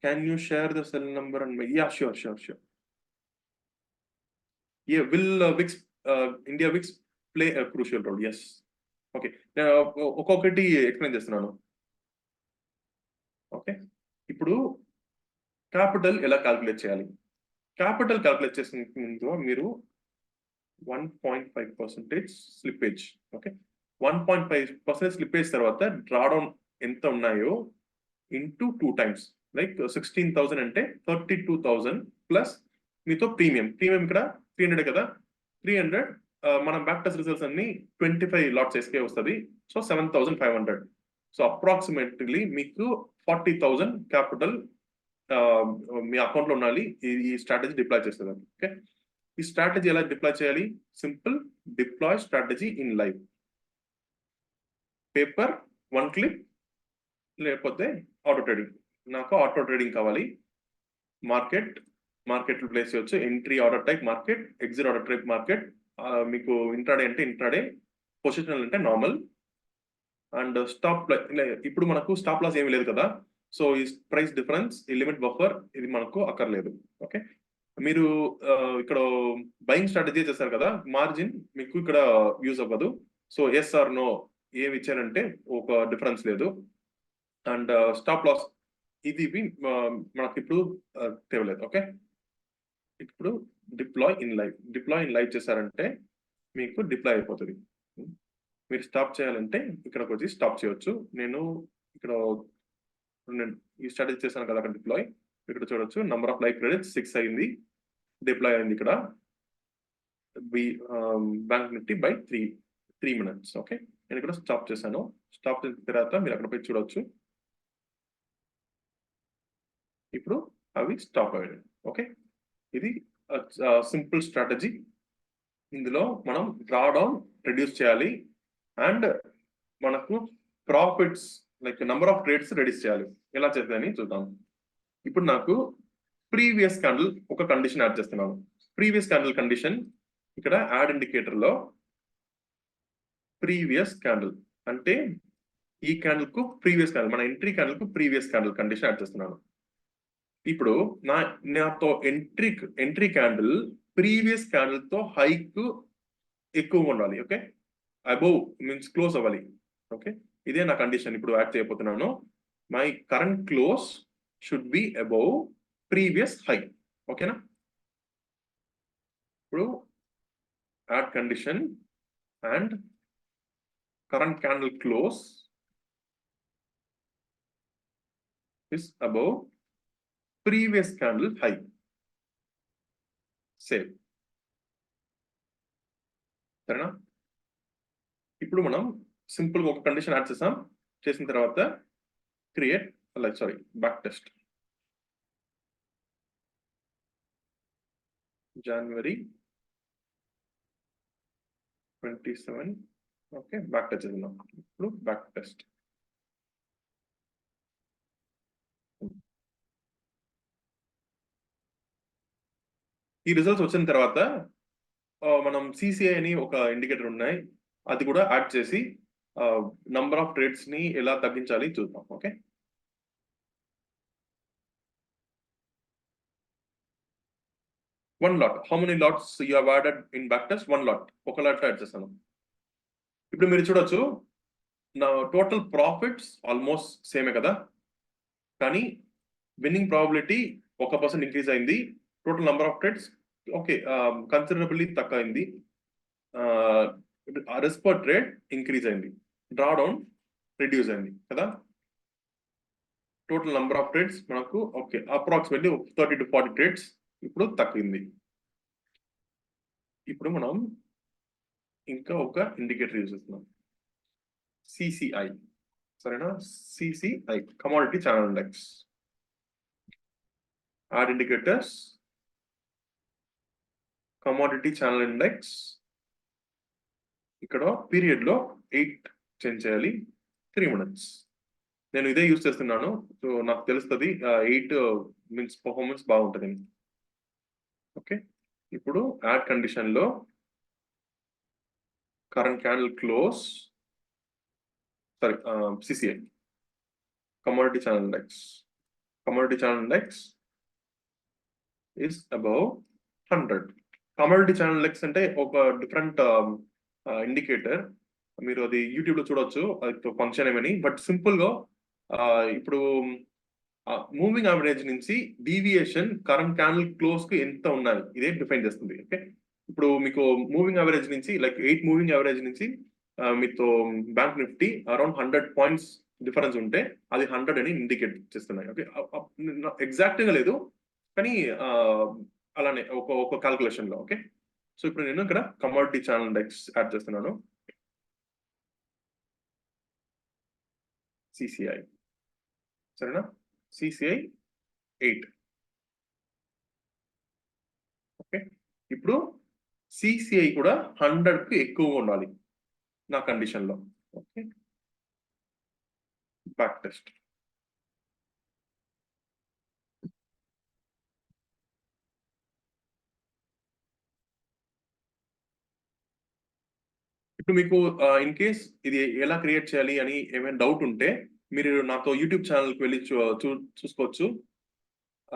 Can you share the cell number and yeah, sure. Yeah, will VIX India VIX play a crucial role? Yes. Okay, ఒక్కొక్కటి ఎక్స్ప్లెయిన్ చేస్తున్నాను. ఓకే, ఇప్పుడు క్యాపిటల్ ఎలా క్యాల్కులేట్ చేయాలి? క్యాపిటల్ క్యాల్కులేట్ చేసిన ముందు మీరు 1.5% స్లిప్పేజ్, ఓకే, 1.5% స్లిప్పేజ్ తర్వాత డ్రాడౌన్ ఎంత ఉన్నాయో ఇంటూ 2 times, లైక్ 16,000 అంటే 32,000 ప్లస్ మీతో ప్రీమియం ఇక్కడ 300 కదా, 300 మనం బ్యాక్ టెస్ట్ రిజల్ట్స్ అన్ని 25 లాట్స్ ఎస్కే వస్తుంది, సో 7,500. సో అప్రాక్సిమేట్లీ మీకు 40,000 క్యాపిటల్ మీ అకౌంట్లో ఉండాలి ఈ స్ట్రాటజీ డిప్లాయ్ చేస్తుంది. ఓకే, ఈ స్ట్రాటజీ ఎలా డిప్లాయ్ చేయాలి? Simple, deploy strategy in live, paper, 1 click, లేకపోతే ఆటో ట్రేడింగ్. నాకు ఆటో ట్రేడింగ్ కావాలి. మార్కెట్ ప్లేస్ చేయొచ్చు, entry order type market, exit order type market. మీకు ఇంట్రాడే అంటే ఇంట్రాడే, పొజిషనల్ అంటే నార్మల్, అండ్ స్టాప్. ఇప్పుడు మనకు స్టాప్ లాస్ ఏమీ లేదు కదా, సో ఈ ప్రైస్ డిఫరెన్స్, ఈ లిమిట్ బఫర్ ఇది మనకు అక్కర్లేదు. ఓకే, మీరు ఇక్కడ బయింగ్ స్ట్రాటజీ చేస్తారు కదా, మార్జిన్ మీకు ఇక్కడ యూజ్ అవ్వదు. సో ఎస్ ఆర్ నో ఏమి ఇచ్చారంటే ఒక డిఫరెన్స్ లేదు. అండ్ స్టాప్ లాస్ ఇది మనకి ఇప్పుడు తేవలేదు. ఓకే, ఇప్పుడు డిప్లాయ్ ఇన్ లైవ్ చేశారంటే మీకు డిప్లాయ్ అయిపోతుంది. మీరు స్టాప్ చేయాలంటే ఇక్కడికి వచ్చి స్టాప్ చేయొచ్చు. నేను ఇక్కడ ఈ స్ట్రాటజీ చేశాను కదా, అక్కడ డిప్లాయ్, ఇక్కడ చూడొచ్చు నంబర్ ఆఫ్ లైవ్ క్రెడిట్స్ 6 అయింది, డిప్లాయ్ అయింది ఇక్కడ bank Nifty by 3 minutes. Okay, నేను ఇక్కడ స్టాప్ చేశాను. స్టాప్ చేసిన తర్వాత మీరు అక్కడ పోయి చూడొచ్చు, ఇప్పుడు అవి స్టాప్ అయ్యాయి. ఓకే, ఇది సింపుల్ స్ట్రాటజీ. ఇందులో మనం డ్రాడౌన్ రెడ్యూస్ చేయాలి అండ్ మనకు profits like number of trades reduce చేయాలి. ఎలా చేద్దామని చూద్దాం. ఇప్పుడు నాకు ప్రీవియస్ క్యాండిల్ ఒక కండిషన్ యాడ్ చేస్తున్నాను. ప్రీవియస్ క్యాండిల్ కండిషన్ ఇక్కడ యాడ్ ఇండికేటర్ లో ప్రీవియస్ క్యాండిల్ అంటే ఈ క్యాండిల్ కు ప్రీవియస్ క్యాండిల్, మన ఎంట్రీ క్యాండిల్ కు ప్రీవియస్ క్యాండిల్ కండిషన్ యాడ్ చేస్తున్నాను. ఇప్పుడు నాతో ఎంట్రీ క్యాండిల్ ప్రీవియస్ క్యాండిల్ తో హైక్ ఎక్కువగా ఉండాలి. ఓకే, అబౌవ్ మీన్స్ క్లోజ్ అవ్వాలి. ఓకే, ఇదే నా కండిషన్ ఇప్పుడు యాడ్ చేయబోతున్నాను. My current close should be above previous high. ఓకేనా, ఇప్పుడు add condition and current candle close is above previous candle high. Save. సరేనా, ఇప్పుడు మనం సింపుల్ గా ఒక కండిషన్ యాడ్ చేసిన తర్వాత create back test January 27. Okay, back test చేద్దాం. ఇప్పుడు బ్యాక్ టెస్ట్ ఈ రిజల్ట్స్ వచ్చిన తర్వాత మనం సిసిఐ అని ఒక ఇండికేటర్ ఉన్నాయి, అది కూడా యాడ్ చేసి నంబర్ ఆఫ్ ట్రేడ్స్ ని ఎలా తగ్గించాలి చూద్దాం. Okay, one lot, how many LADS you have added in back test? 1 lot, ఒక లాట్ యాడ్ చేస్తాను. ఇప్పుడు మీరు చూడొచ్చు నా టోటల్ ప్రాఫిట్స్ ఆల్మోస్ట్ సేమే కదా, కానీ విన్నింగ్ ప్రాబిలిటీ 1% ఇంక్రీజ్ అయింది. Total number of trades okay considerably తక్కువ అయింది. రిస్క్ పర్ ట్రేడ్ ఇంక్రీజ్ అయింది, డ్రాడౌన్ రిడ్యూస్ అయింది కదా. టోటల్ నంబర్ ఆఫ్ ట్రేడ్స్ మనకు ఓకే అప్రాక్సిమేట్లీ 30 to 40 ట్రేడ్స్ ఇప్పుడు తగ్గింది. ఇప్పుడు మనం ఇంకా ఒక ఇండికేటర్ యూజ్ చేస్తున్నాం, సిసిఐ. సరేనా, CCI commodity channel index. Add indicators, commodity channel index. ఇక్కడ పీరియడ్ లో 8 చేంజ్ చేయాలి, 3 minutes. నేను ఇదే యూజ్ చేస్తున్నాను, సో నాకు తెలుస్తుంది 8 మీన్స్ పర్ఫార్మెన్స్ బాగుంటుంది. ఓకే, ఇప్పుడు యాడ్ కండిషన్ లో current candle close CCI commodity channel index. Commodity channel index is above 100. Commodity channel index అంటే ఒక డిఫరెంట్ ఇండికేటర్, మీరు అది యూట్యూబ్ లో చూడొచ్చు అది ఫంక్షన్ ఏమని. బట్ సింపుల్ గా ఇప్పుడు మూవింగ్ యావరేజ్ నుంచి డీవియేషన్ కరెంట్ క్యాండిల్ క్లోజ్ కు ఎంత ఉన్నాయి ఇదే డిఫైన్ చేస్తుంది. ఓకే, ఇప్పుడు మీకు మూవింగ్ యావరేజ్ నుంచి లైక్ 8 మూవింగ్ యావరేజ్ నుంచి మీతో bank Nifty around 100 points difference ఉంటే అది 100 అని ఇండికేట్ చేస్తున్నాయి. ఓకే, ఎగ్జాక్ట్ గా లేదు కానీ అలానే ఒక క్యాల్కులేషన్ లో. ఓకే, సో ఇప్పుడు నేను ఇక్కడ కమోడిటీ ఛానల్ ఇండెక్స్ యాడ్ చేస్తున్నాను, సిసిఐ. సరేనా, సిసిఐ 8. ఓకే, ఇప్పుడు సిసిఐ కూడా 100 కు ఎక్కువగా ఉండాలి నా కండిషన్ లో. Okay, back test. ఇప్పుడు మీకు ఇన్ కేస్ ఇది ఎలా క్రియేట్ చేయాలి అని ఏమైనా డౌట్ ఉంటే మీరు నాతో యూట్యూబ్ ఛానల్కి వెళ్ళి చూసుకోవచ్చు.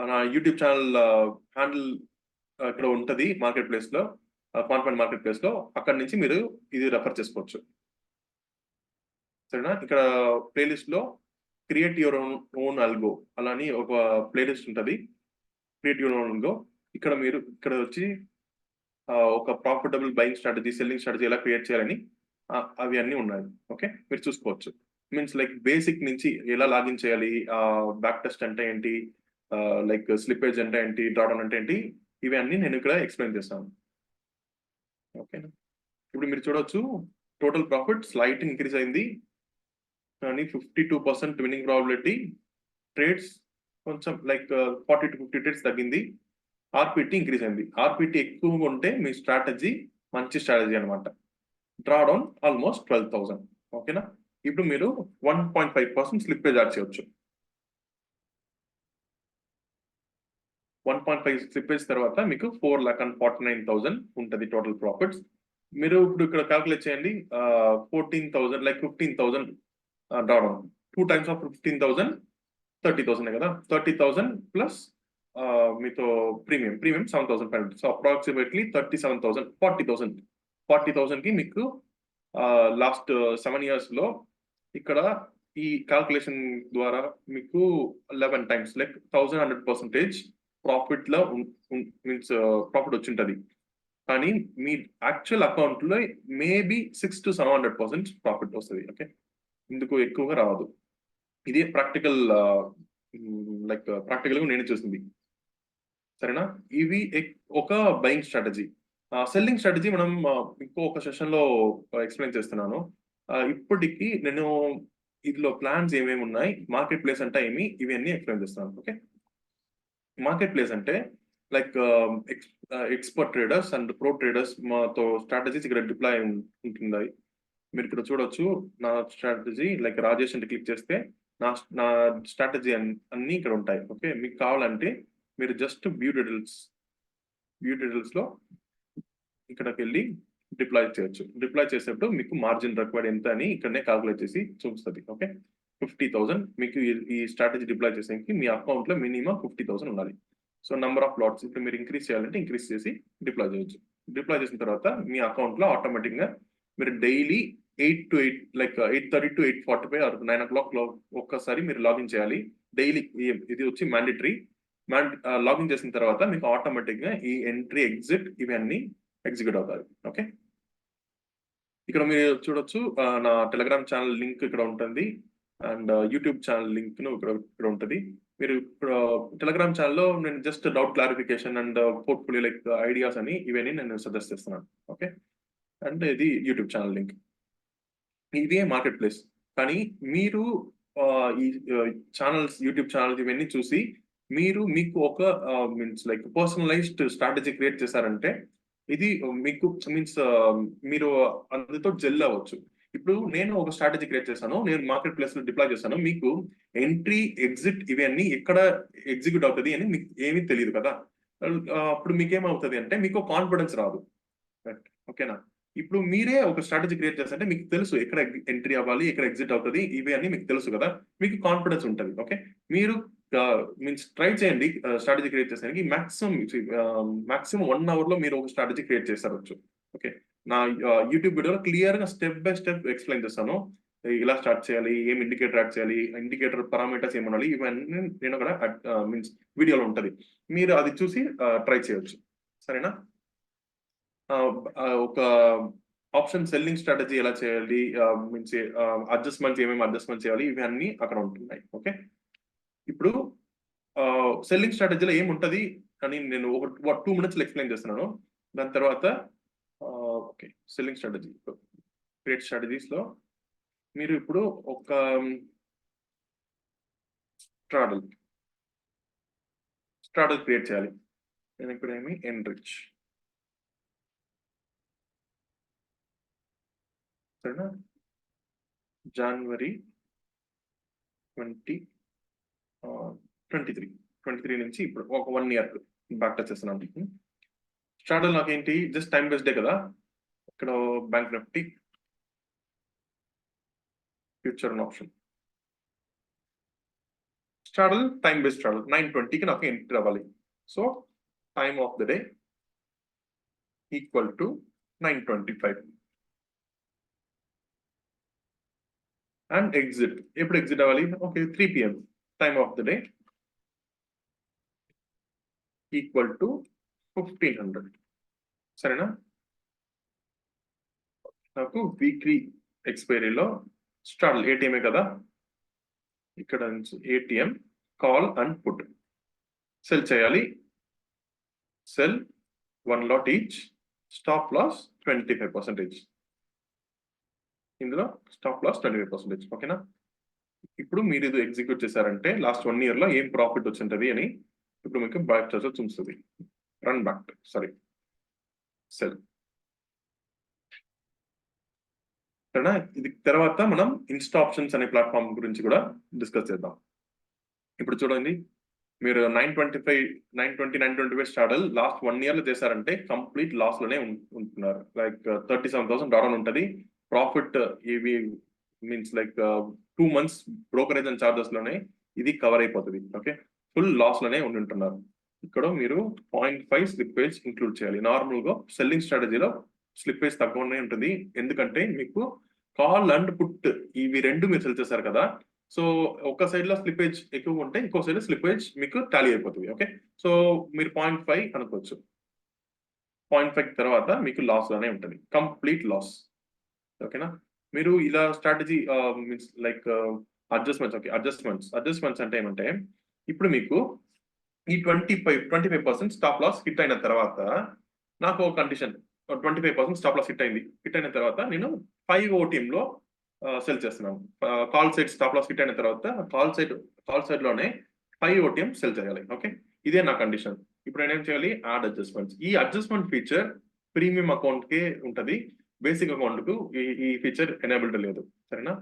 నా యూట్యూబ్ ఛానల్ హ్యాండిల్ ఇక్కడ ఉంటది మార్కెట్ ప్లేస్ లో, కాన్ఫిడెంట్ మార్కెట్ ప్లేస్ లో. అక్కడ నుంచి మీరు ఇది రెఫర్ చేసుకోవచ్చు. సరేనా, ఇక్కడ ప్లేలిస్ట్ లో క్రియేట్ యువర్ ఓన్ అల్గో అలాని ఒక ప్లేలిస్ట్ ఉంటది, క్రియేట్ యువర్ ఓన్ అల్గో. ఇక్కడ మీరు ఇక్కడ వచ్చి ఒక profitable buying strategy, selling strategy ఎలా క్రియేట్ చేయాలని అవి అన్ని ఉన్నాయి. ఓకే, మీరు చూసుకోవచ్చు. మీన్స్ లైక్ బేసిక్ నుంచి ఎలా లాగిన్ చేయాలి, బ్యాక్ టెస్ట్ అంటే ఏంటి, లైక్ స్లిప్పేజ్ అంటే ఏంటి, డ్రాడౌన్ అంటే ఏంటి, ఇవి అన్ని నేను ఇక్కడ ఎక్స్ప్లెయిన్ చేస్తాను. ఓకేనా, ఇప్పుడు మీరు చూడొచ్చు టోటల్ ప్రాఫిట్ స్లైట్ ఇంక్రీజ్ అయింది కానీ 52% విన్నింగ్ ప్రాబిలిటీ. ట్రేడ్స్ కొంచెం లైక్ 40 to 50 ట్రేడ్స్ తగ్గింది. ఆర్పిటి ఇంక్రీజ్ అయింది. ఆర్పిటి ఎక్కువగా ఉంటే మీ స్ట్రాటజీ మంచి స్ట్రాటజీ అనమాట. Drawdown almost 12,000. ఓకేనా, ఇప్పుడు మీరు 1.5% స్లిప్పేజ్ యాడ్ చేయొచ్చు. 1.5 స్లిప్పేజ్ తర్వాత మీకు 4,49,000 ఉంటుంది టోటల్ ప్రాఫిట్స్. మీరు ఇప్పుడు ఇక్కడ క్యాల్కులేట్ చేయండి, 14,000 లైక్ 15,000 డ్రాడౌన్, 2 times of 15,000 30,000 కదా. 30,000 ప్లస్ మీతో ప్రీమియం 7,500. సో అప్రాక్సిమేట్లీ 37,000, 40,000 కి మీకు లాస్ట్ 7 years లో ఇక్కడ ఈ క్యాల్కులేషన్ ద్వారా మీకు 11 times లైక్ 1,100% ప్రాఫిట్ లో మీన్స్ ప్రాఫిట్ వచ్చింటది. కానీ మీ యాక్చువల్ అకౌంట్ లో మేబీ 6 to 700% ప్రాఫిట్ వస్తుంది. ఓకే, ఇందుకు ఎక్కువగా రావద్దు. ఇది ప్రాక్టికల్, లైక్ ప్రాక్టికల్ గా నేను చూసింది. సరేనా, ఇవి ఒక బయింగ్ స్ట్రాటజీ. సెల్లింగ్ స్ట్రాటజీ మనం ఇంకొక సెషన్ లో ఎక్స్ప్లెయిన్ చేస్తున్నాను. ఇప్పటికి నేను ఇందులో ప్లాన్స్ ఏమేమి ఉన్నాయి, మార్కెట్ ప్లేస్ అంటే ఏమి, ఇవన్నీ ఎక్స్ప్లెయిన్ చేస్తున్నాను. ఓకే, మార్కెట్ ప్లేస్ అంటే like expert traders and pro traders మాతో స్ట్రాటజీస్ ఇక్కడ డిప్లాయ్ ఉంటుంది. మీరు ఇక్కడ చూడొచ్చు నా స్ట్రాటజీ, లైక్ రాజేష్ అంటే క్లిక్ చేస్తే నా స్ట్రాటజీ అన్ని ఇక్కడ ఉంటాయి. ఓకే, మీకు కావాలంటే మీరు జస్ట్ వ్యూ డీటెయిల్స్ లో ఇక్కడికి వెళ్ళి డిప్లాయ్ చేయొచ్చు. డిప్లాయ్ చేసేటప్పుడు మీకు మార్జిన్ రిక్వైర్డ్ ఎంత అని ఇక్కడనే క్యాల్కులేట్ చేసి చూపిస్తుంది. ఓకే, 50,000 మీకు ఈ స్ట్రాటజీ డిప్లాయ్ చేసేకి మీ అకౌంట్ లో మినిమం 50,000 ఉండాలి. సో నంబర్ ఆఫ్ లాట్స్ ఇప్పుడు మీరు ఇంక్రీజ్ చేయాలంటే ఇంక్రీజ్ చేసి డిప్లాయ్ చేయొచ్చు. డిప్లాయ్ చేసిన తర్వాత మీ అకౌంట్ లో ఆటోమేటిక్ గా మీరు daily 8 to 8 like 8:30 to 8:45 or 9 o'clock లో ఒక్కసారి మీరు లాగిన్ చేయాలి డైలీ. ఇది వచ్చి మ్యాండేటరీ. లాగిన్ చేసిన తర్వాత మీకు ఆటోమేటిక్ గా ఈ ఎంట్రీ ఎగ్జిట్ ఇవన్నీ ఎగ్జిక్యూట్ అవుతాయి. ఓకే, ఇక్కడ మీరు చూడొచ్చు నా టెలిగ్రామ్ ఛానల్ లింక్ ఇక్కడ ఉంటుంది అండ్ యూట్యూబ్ ఛానల్ లింక్ ఇక్కడ ఉంటుంది. మీరు ఇప్పుడు టెలిగ్రామ్ ఛానల్లో నేను just doubt clarification and portfolio like ideas అని ఇవన్నీ నేను సజెస్ట్ చేస్తున్నాను. ఓకే, అండ్ ఇది యూట్యూబ్ ఛానల్ లింక్. ఇదే మార్కెట్ ప్లేస్. కానీ మీరు ఈ ఛానల్స్, యూట్యూబ్ ఛానల్స్ ఇవన్నీ చూసి మీకు ఒక means like personalised strategy create చేశారంటే ఇది మీకు మీన్స్ మీరు అందుతో జెల్ అవ్వచ్చు. ఇప్పుడు నేను ఒక స్ట్రాటజీ క్రియేట్ చేశాను, నేను మార్కెట్ ప్లేస్ లో డిప్లాయ్ చేశాను. మీకు ఎంట్రీ ఎగ్జిట్ ఇవన్నీ ఎక్కడ ఎగ్జిక్యూట్ అవుతుంది అని మీకు ఏమీ తెలియదు కదా. అప్పుడు మీకేమవుతుంది అంటే మీకు కాన్ఫిడెన్స్ రాదు. ఓకేనా, ఇప్పుడు మీరే ఒక స్ట్రాటజీ క్రియేట్ చేస్తే మీకు తెలుసు ఎక్కడ ఎంట్రీ అవ్వాలి, ఎక్కడ ఎగ్జిట్ అవుతుంది, ఇవి అన్ని మీకు తెలుసు కదా, మీకు కాన్ఫిడెన్స్ ఉంటుంది. ఓకే, మీరు మీన్స్ ట్రై చేయండి స్ట్రాటజీ క్రియేట్ చేసేదానికి. మాక్సిమం 1 hour లో మీరు ఒక స్ట్రాటజీ క్రియేట్ చేస్తారు. ఓకే, నా యూట్యూబ్ వీడియోలో క్లియర్ గా స్టెప్ బై స్టెప్ ఎక్స్ప్లెయిన్ చేస్తాను. ఇలా స్టార్ట్ చేయాలి, ఏం ఇండికేటర్ యాడ్ చేయాలి, ఇండికేటర్ పారామీటర్స్ ఏమనాలి, ఇవన్నీ నేను అక్కడ మీన్స్ వీడియోలో ఉంటది. మీరు అది చూసి ట్రై చేయొచ్చు. సరేనా? ఒక ఆప్షన్ సెల్లింగ్ స్ట్రాటజీ ఎలా చేయాలి, మీన్స్ అడ్జస్ట్మెంట్స్ ఏమేమి అడ్జస్ట్మెంట్ చేయాలి, ఇవన్నీ అక్కడ ఉంటున్నాయి. ఓకే, ఇప్పుడు సెల్లింగ్ స్ట్రాటజీలో ఏముంటది అని నేను ఒక 2 minutes ఎక్స్ప్లెయిన్ చేస్తున్నాను. దాని తర్వాత okay, selling strategy create strategies లో మీరు ఇప్పుడు ఒక స్ట్రాటజీ క్రియేట్ చేయాలి. నేను ఇప్పుడు ఏమి ఎన్రిచ్, సరేనా, జనవరి 2023 నుంచి ఇప్పుడు ఒక 1 year బ్యాక్ టచ్ చేస్తున్నాను. స్ట్రాటజీ నాకేంటి, జస్ట్ టైం బేస్డ్ డే కదా. ఇక్కడ bank Nifty future option strategy time based strategy 9:20కి నాకు ఎంట్రీ అవ్వాలి. So time of the day equal to 9:25 and exit. ఎప్పుడు ఎగ్జిట్ అవ్వాలి? Okay, 3 PM. Time of the day equal to 1500. సరేనా? నాకు వీక్లీ ఎక్స్పైరీలో స్ట్రాటజీ ఏటీఎంఏ కదా, ఇక్కడ నుంచి ATM call and put sell చేయాలి. Sell 1 lot each, stop loss 25%. ఇందులో stop loss 25%. ఓకేనా? ఇప్పుడు మీరు ఇది ఎగ్జిక్యూట్ చేశారంటే లాస్ట్ 1 year లో ఏం ప్రాఫిట్ వచ్చింటది అని ఇప్పుడు మీకు బ్యాక్ చార్ట్ చూస్తుంది. Run back, sorry, cell. సరేనా? ఇది తర్వాత మనం ఇన్స్టా ఆప్షన్స్ అనే ప్లాట్ఫామ్ గురించి కూడా డిస్కస్ చేద్దాం. ఇప్పుడు చూడండి, మీరు 925 స్టార్టల్ లాస్ట్ 1 year లో చేశారంటే కంప్లీట్ లాస్ లోనే ఉంటున్నారు. లైక్ $37,000 ఉంటది. ప్రాఫిట్ ఇవి means like 2 months brokerage and charges లోనే ఇది కవర్ అయిపోతుంది. ఓకే, ఫుల్ లాస్ లోనే ఉంటున్నారు. ఇక్కడ మీరు 0.5 స్లిప్పేజ్ ఇంక్లూడ్ చేయాలి. నార్మల్ గా సెల్లింగ్ స్ట్రాటజీలో స్లిప్పేజ్ తక్కువనే ఉంటుంది, ఎందుకంటే మీకు కాల్ అండ్ పుట్ ఇవి రెండు మీరు సెల్ చేశారు కదా. సో ఒక సైడ్ లో స్లిప్పేజ్ ఎక్కువ ఉంటే ఇంకో సైడ్ స్లిప్పేజ్ మీకు టాలీ అయిపోతుంది. ఓకే, సో మీరు 0.5 అనుకోవచ్చు. 0.5 తర్వాత మీకు లాస్ లోనే ఉంటుంది, కంప్లీట్ లాస్. ఓకేనా? మీరు ఇలా strategy means like adjustments. Okay, adjustments అంటే ఏమంటే, ఇప్పుడు మీకు ఈ 25% స్టాప్ లాస్ హిట్ అయిన తర్వాత నాకు ఒక కండిషన్, 25% స్టాప్ లాస్ హిట్ అయిన తర్వాత నేను 5 OTM లో సెల్ చేస్తున్నాను. Call side stop loss hit అయిన తర్వాత కాల్ సైడ్ లోనే 5 OTM సెల్ చేయాలి. ఓకే, ఇదే నా కండిషన్. ఇప్పుడు నేనేం చేయాలి? Add adjustments. ఈ అడ్జస్ట్మెంట్ ఫీచర్ ప్రీమియం అకౌంట్ కే ఉంటది, బేసిక్ అకౌంట్ కు ఈ ఫీచర్ ఎనేబుల్డ్ లేదు. సరేనా?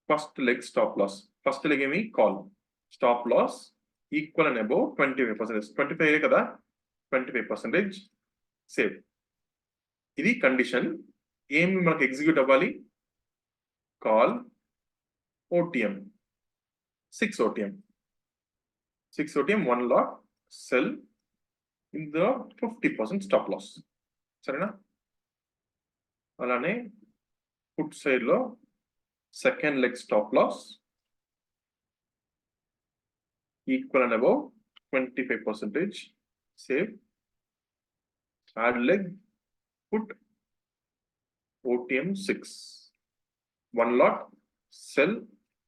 First leg stop loss, first leg ఏమి call, stop loss equal and above 25%. 25 కదా, 25% సేవ్. ఇది కండిషన్. ఏమి మనకు ఎగ్జిక్యూట్ అవ్వాలి? Call, OTM, 6 OTM, 1 lot sell in the 50% stop loss. సరేనా? అలానే పుట్ సైడ్ లో second leg stop loss equal and above 25%, save. Add leg put OTM 6, 1 lot sell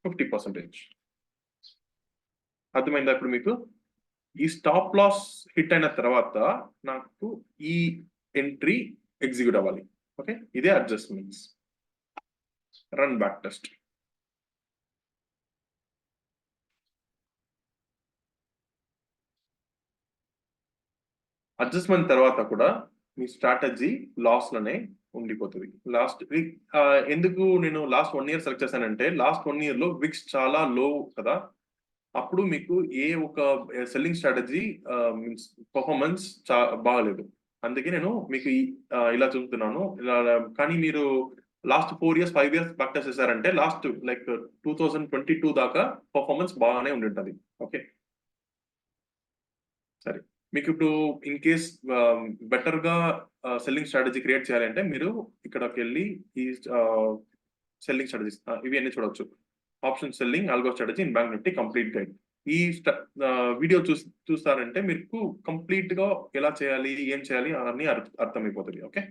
50%. అర్థమైందా? ఇప్పుడు మీకు ఈ స్టాప్ లాస్ హిట్ అయిన తర్వాత నాకు ఈ ఎంట్రీ ఎగ్జిక్యూట్ అవ్వాలి. ఓకే, ఇదే adjustments. Run back test. Adjustment తర్వాత కూడా మీ స్ట్రాటజీ లాస్ లోనే ఉండిపోతుంది. లాస్ట్ వీక్ ఎందుకు నేను లాస్ట్ 1 year సెలెక్ట్ చేశానంటే, లాస్ట్ 1 year లో విక్స్ చాలా లో కదా, అప్పుడు మీకు ఏ ఒక సెల్లింగ్ స్ట్రాటజీ మీన్స్ పర్ఫార్మెన్స్ బాగలేదు. అందుకే నేను మీకు ఇలా చూపుతున్నాను. ఇలా కానీ మీరు లాస్ట్ 4 years 5 years ప్రాక్టీస్ చేశారంటే లాస్ట్ లైక్ 2022 దాకా పర్ఫార్మెన్స్ బాగానే ఉండి ఉంటుంది. ఓకే, సరే. మీకు ఇప్పుడు ఇన్ కేస్ బెటర్ గా సెల్లింగ్ స్ట్రాటజీ క్రియేట్ చేయాలంటే మీరు ఇక్కడికి వెళ్ళి ఈ సెల్లింగ్ స్ట్రాటజీస్ ఇవి అన్ని చూడవచ్చు. Option selling algo strategy in bank Nifty complete guide. ఈ వీడియో చూస్తారంటే మీకు కంప్లీట్ గా ఎలా చేయాలి, ఏం చేయాలి అన్నీ అర్థమైపోతుంది. ఓకే,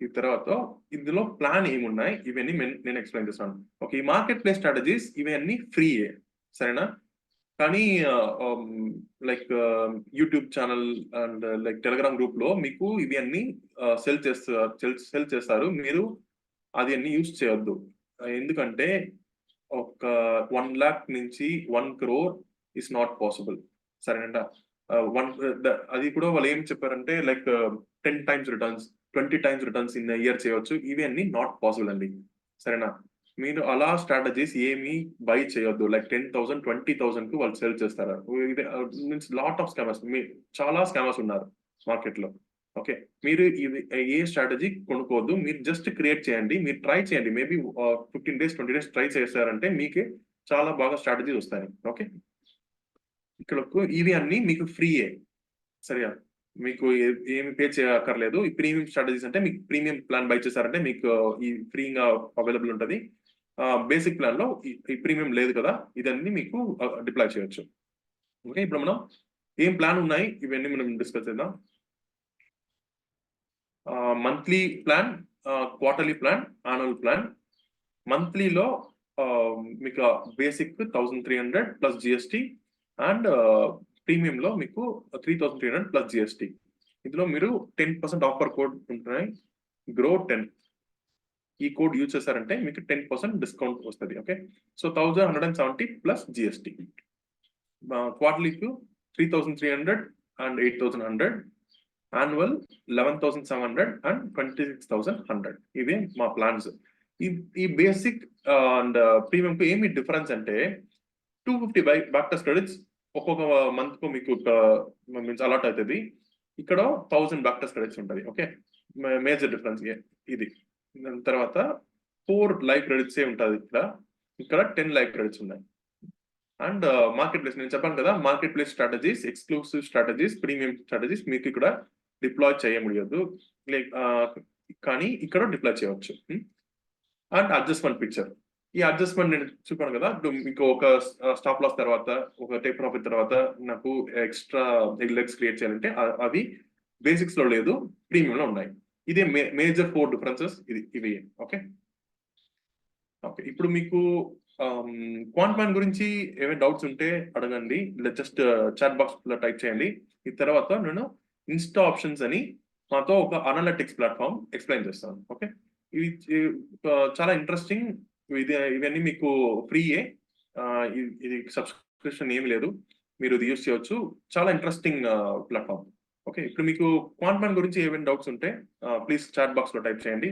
ఈ తర్వాత ఇందులో ప్లాన్ ఏమున్నాయి ఇవన్నీ నేను ఎక్స్ప్లెయిన్ చేస్తాను. ఓకే, ఈ మార్కెట్ ప్లేస్ స్ట్రాటజీస్ ఇవన్నీ ఫ్రీయే, సరేనా? కానీ like YouTube channel and like Telegram group లో మీకు ఇవి అన్ని సెల్ చేస్తారు. మీరు అది అన్ని యూజ్ చేయొద్దు. ఎందుకంటే ఒక 1 lakh నుంచి 1 crore ఇస్ నాట్ పాసిబుల్, సరేనంట. అది కూడా వాళ్ళు ఏం చెప్పారంటే like 10 times returns, 20 times returns in year చేయవచ్చు. ఇవి అన్ని నాట్ పాసిబుల్ అండి, సరేనా? మీరు అలా స్ట్రాటజీస్ ఏమి బై చేయొద్దు. లైక్ 10,000 20,000 కు వాళ్ళు సెల్ చేస్తారు. మీన్స్ లాట్ ఆఫ్ స్కామర్స్, చాలా స్కామర్స్ ఉన్నారు మార్కెట్ లో. ఓకే, మీరు ఇది ఏ స్ట్రాటజీ కొనుక్కోవద్దు. మీరు జస్ట్ క్రియేట్ చేయండి, మీరు ట్రై చేయండి. మేబీ 15 days 20 days ట్రై చేశారంటే మీకే చాలా బాగా స్ట్రాటజీస్ వస్తాయి. ఓకే, ఇక్కడ ఇవి అన్ని మీకు ఫ్రీయే, సరేనా? మీకు ఏమి పే చేయక్కర్లేదు. ఈ ప్రీమియం స్ట్రాటజీస్ అంటే మీకు ప్రీమియం ప్లాన్ బై చేశారంటే మీకు ఈ ఫ్రీగా అవైలబుల్ ఉంటుంది. బేసిక్ ప్లాన్ లో ఈ ప్రీమియం లేదు కదా, ఇదన్నీ మీకు డిప్లాయ్ చేయొచ్చు. ఓకే, ఇప్పుడు మనం ఏం ప్లాన్ ఉన్నాయి ఇవన్నీ మనం డిస్కస్ చేద్దాం. Monthly plan, quarterly plan, annual plan. మంత్లీలో మీకు basic 1300 plus GST and premium లో మీకు 3300 ప్లస్ జిఎస్టీ. ఇందులో మీరు 10% ఆఫర్ కోడ్ ఉంటున్నాయి, గ్రో 10. ఈ కోడ్ యూజ్ చేశారంటే మీకు 10% డిస్కౌంట్ వస్తుంది. Okay, so 1170 plus GST. క్వార్టర్లీకి 3300 అండ్ 8100, యాన్యువల్ 11,700 అండ్ 26,100. ఇవే మా ప్లాన్స్. ఈ బేసిక్ అండ్ ప్రీమియం కు ఏమి డిఫరెన్స్ అంటే 250 బ్యాక్ టెస్ట్ క్రెడిట్స్ ఒక్కొక్క మంత్ కు మీకు మీన్స్ అలాట్ అవుతుంది. ఇక్కడ 1000 బ్యాక్ టెస్ట్ క్రెడిట్స్ ఉంటుంది. ఓకే, మేజర్ డిఫరెన్స్ ఇది. దాని తర్వాత 4 లైవ్ క్రెడిట్స్ ఉంటుంది. ఇక్కడ 10 లైవ్ క్రెడిట్స్ ఉన్నాయి. అండ్ మార్కెట్ ప్లేస్ నేను చెప్పాను కదా, market place strategies, exclusive strategies, premium strategies మీకు ఇక్కడ డిప్లాయ్ చేయముడియదు, కానీ ఇక్కడ డిప్లాయ్ చేయవచ్చు. అండ్ అడ్జస్ట్మెంట్ పిక్చర్, ఈ అడ్జస్ట్మెంట్ నేను చూపాను కదా, మీకు ఒక స్టాప్ లాస్ తర్వాత ఒక టేక్ ప్రాఫిట్ తర్వాత నాకు ఎక్స్ట్రా లెగ్స్ క్రియేట్ చేయాలంటే అవి బేసిక్స్ లో లేదు, ప్రీమియం లో ఉన్నాయి. ఇదే మేజర్ 4 డిఫరెన్సెస్ ఇవి. ఓకే, ఓకే, ఇప్పుడు మీకు క్వాంట్మాన్ గురించి ఏమైనా డౌట్స్ ఉంటే అడగండి, జస్ట్ చాట్ బాక్స్ లో టైప్ చేయండి. ఈ తర్వాత నేను ఇన్స్టా ఆప్షన్స్ అని మాతో ఒక అనలిటిక్స్ ప్లాట్ఫామ్ ఎక్స్ప్లెయిన్ చేస్తాను. ఓకే, ఇవి చాలా ఇంట్రెస్టింగ్. ఇవన్నీ మీకు ఫ్రీయే, ఇది సబ్స్క్రిప్షన్ ఏమి లేదు, మీరు ఇది యూస్ చేయవచ్చు. చాలా ఇంట్రెస్టింగ్ ప్లాట్ఫామ్. ఓకే, ఇప్పుడు మీకు క్వాంట్మాన్ గురించి ఏమైనా డౌట్స్ ఉంటే ప్లీజ్ చాట్ బాక్స్ లో టైప్ చేయండి.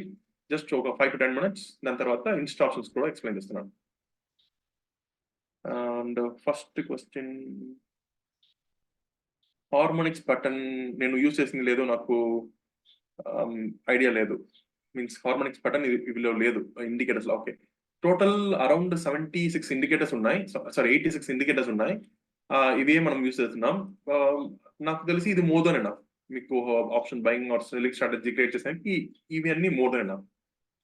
జస్ట్ ఒక 5 to 10 minutes, దాని తర్వాత ఇన్స్టా ఆప్షన్స్ కూడా ఎక్స్ప్లెయిన్ చేస్తున్నాను. And first question, harmonics button నేను యూజ్ చేసింది లేదు, నాకు ఐడియా లేదు. మీన్స్ హార్మోనిక్స్ బటన్ ఇవిలో లేదు ఇండికేటర్స్ లో. ఓకే, టోటల్ అరౌండ్ 76 ఇండికేటర్స్ ఉన్నాయి, సారీ 86 ఇండికేటర్స్ ఉన్నాయి. ఇవే మనం యూజ్ చేస్తున్నాం. నాకు తెలిసి ఇది మోర్ దెన్ ఎనఫ్. మీకు option buying or selling strategy create చేసానికి ఇవి అన్ని మోర్ దెన్ ఎనఫ్,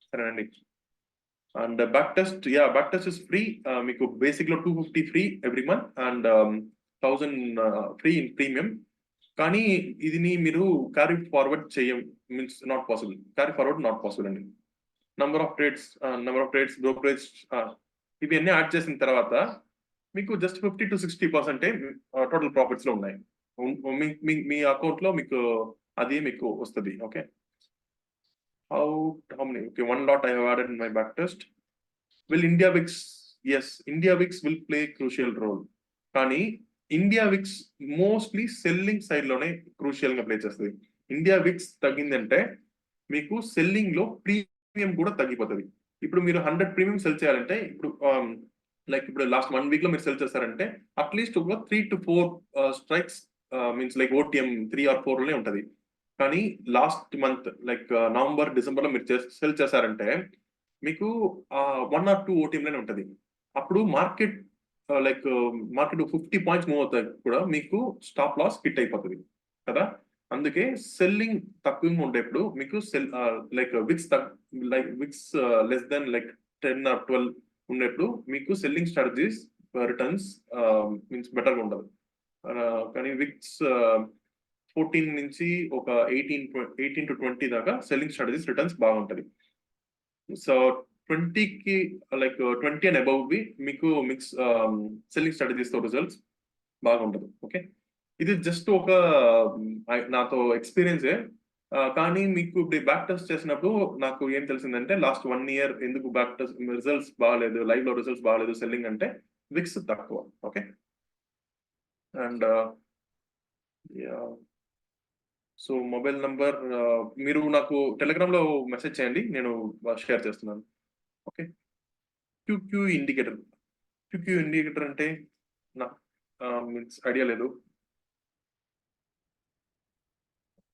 సరేనండి. And back test, back test is free. మీకు బేసిక్ లో 250 free every month and 1000 free in premium. కానీ ఇది మీరు carry forward means not possible. Carry forward not possible అండి. నెంబర్ ఆఫ్ ట్రేడ్స్, బ్రోకరేజ్ ఇవి అన్ని add చేసిన తర్వాత మీకు జస్ట్ 50 to 60% టోటల్ ప్రాఫిట్స్ లో ఉన్నాయి. మీ అకౌంట్ లో మీకు అది మీకు వస్తుంది. Okay, how many? Okay, 1 lot I have added in my backtest. Will India VIX? Yes, India VIX will play crucial role. కానీ India VIX mostly selling side లోనే crucial గా ప్లే చేస్తుంది. ఇండియా విక్స్ తగ్గిందంటే మీకు సెల్లింగ్ లో premium కూడా తగ్గిపోతుంది. ఇప్పుడు మీరు 100 ప్రీమియం సెల్ చేయాలంటే ఇప్పుడు లైక్ ఇప్పుడు లాస్ట్ 1 week లో మీరు సెల్ చేస్తారంటే అట్లీస్ట్ ఒక 3 to 4 strikes, means like OTM 3 or 4 లోనే ఉంటది. కానీ last month like November December లో మీరు సెల్ చేశారంటే మీకు 1 or 2 ఓటీఎం లోనే ఉంటది. అప్పుడు market like market 50 points move అవుతాయి కూడా మీకు స్టాప్ లాస్ హిట్ అయిపోతుంది కదా. అందుకే సెల్లింగ్ తక్కువగా ఉండేప్పుడు మీకు like wicks less than like 10 or 12 ఉన్నప్పుడు మీకు సెల్లింగ్ స్ట్రాటజీస్ రిటర్న్స్ మీన్స్ బెటర్గా ఉండదు. కానీ విక్స్ 14 నుంచి ఒక 18 to 20 దాకా సెల్లింగ్ స్ట్రాటజీస్ రిటర్న్స్ బాగుంటది. సో 20కి లైక్ 20 అండ్ అబౌవ్ వి మీకు మిక్స్ సెల్లింగ్ స్ట్రాటజీస్ తో రిజల్ట్స్ బాగుంటది. ఓకే, ఇది జస్ట్ ఒక నాతో ఎక్స్పీరియన్సే. కానీ మీకు ఇప్పుడు బ్యాక్ టెస్ట్ చేసినప్పుడు నాకు ఏం తెలిసిందంటే లాస్ట్ 1 year ఎందుకు బ్యాక్ టెస్ట్ రిజల్ట్స్ బాగాలేదు, లైవ్ లో రిజల్ట్స్ బాగాలేదు సెల్లింగ్ అంటే విక్స్ తక్కువ. Okay, and so mobile number మీరు నాకు టెలిగ్రామ్ లో మెసేజ్ చేయండి, నేను షేర్ చేస్తున్నాను. ఓకే, క్యూక్యూ ఇండికేటర్ అంటే నాకు మీన్స్ ఐడియా లేదు.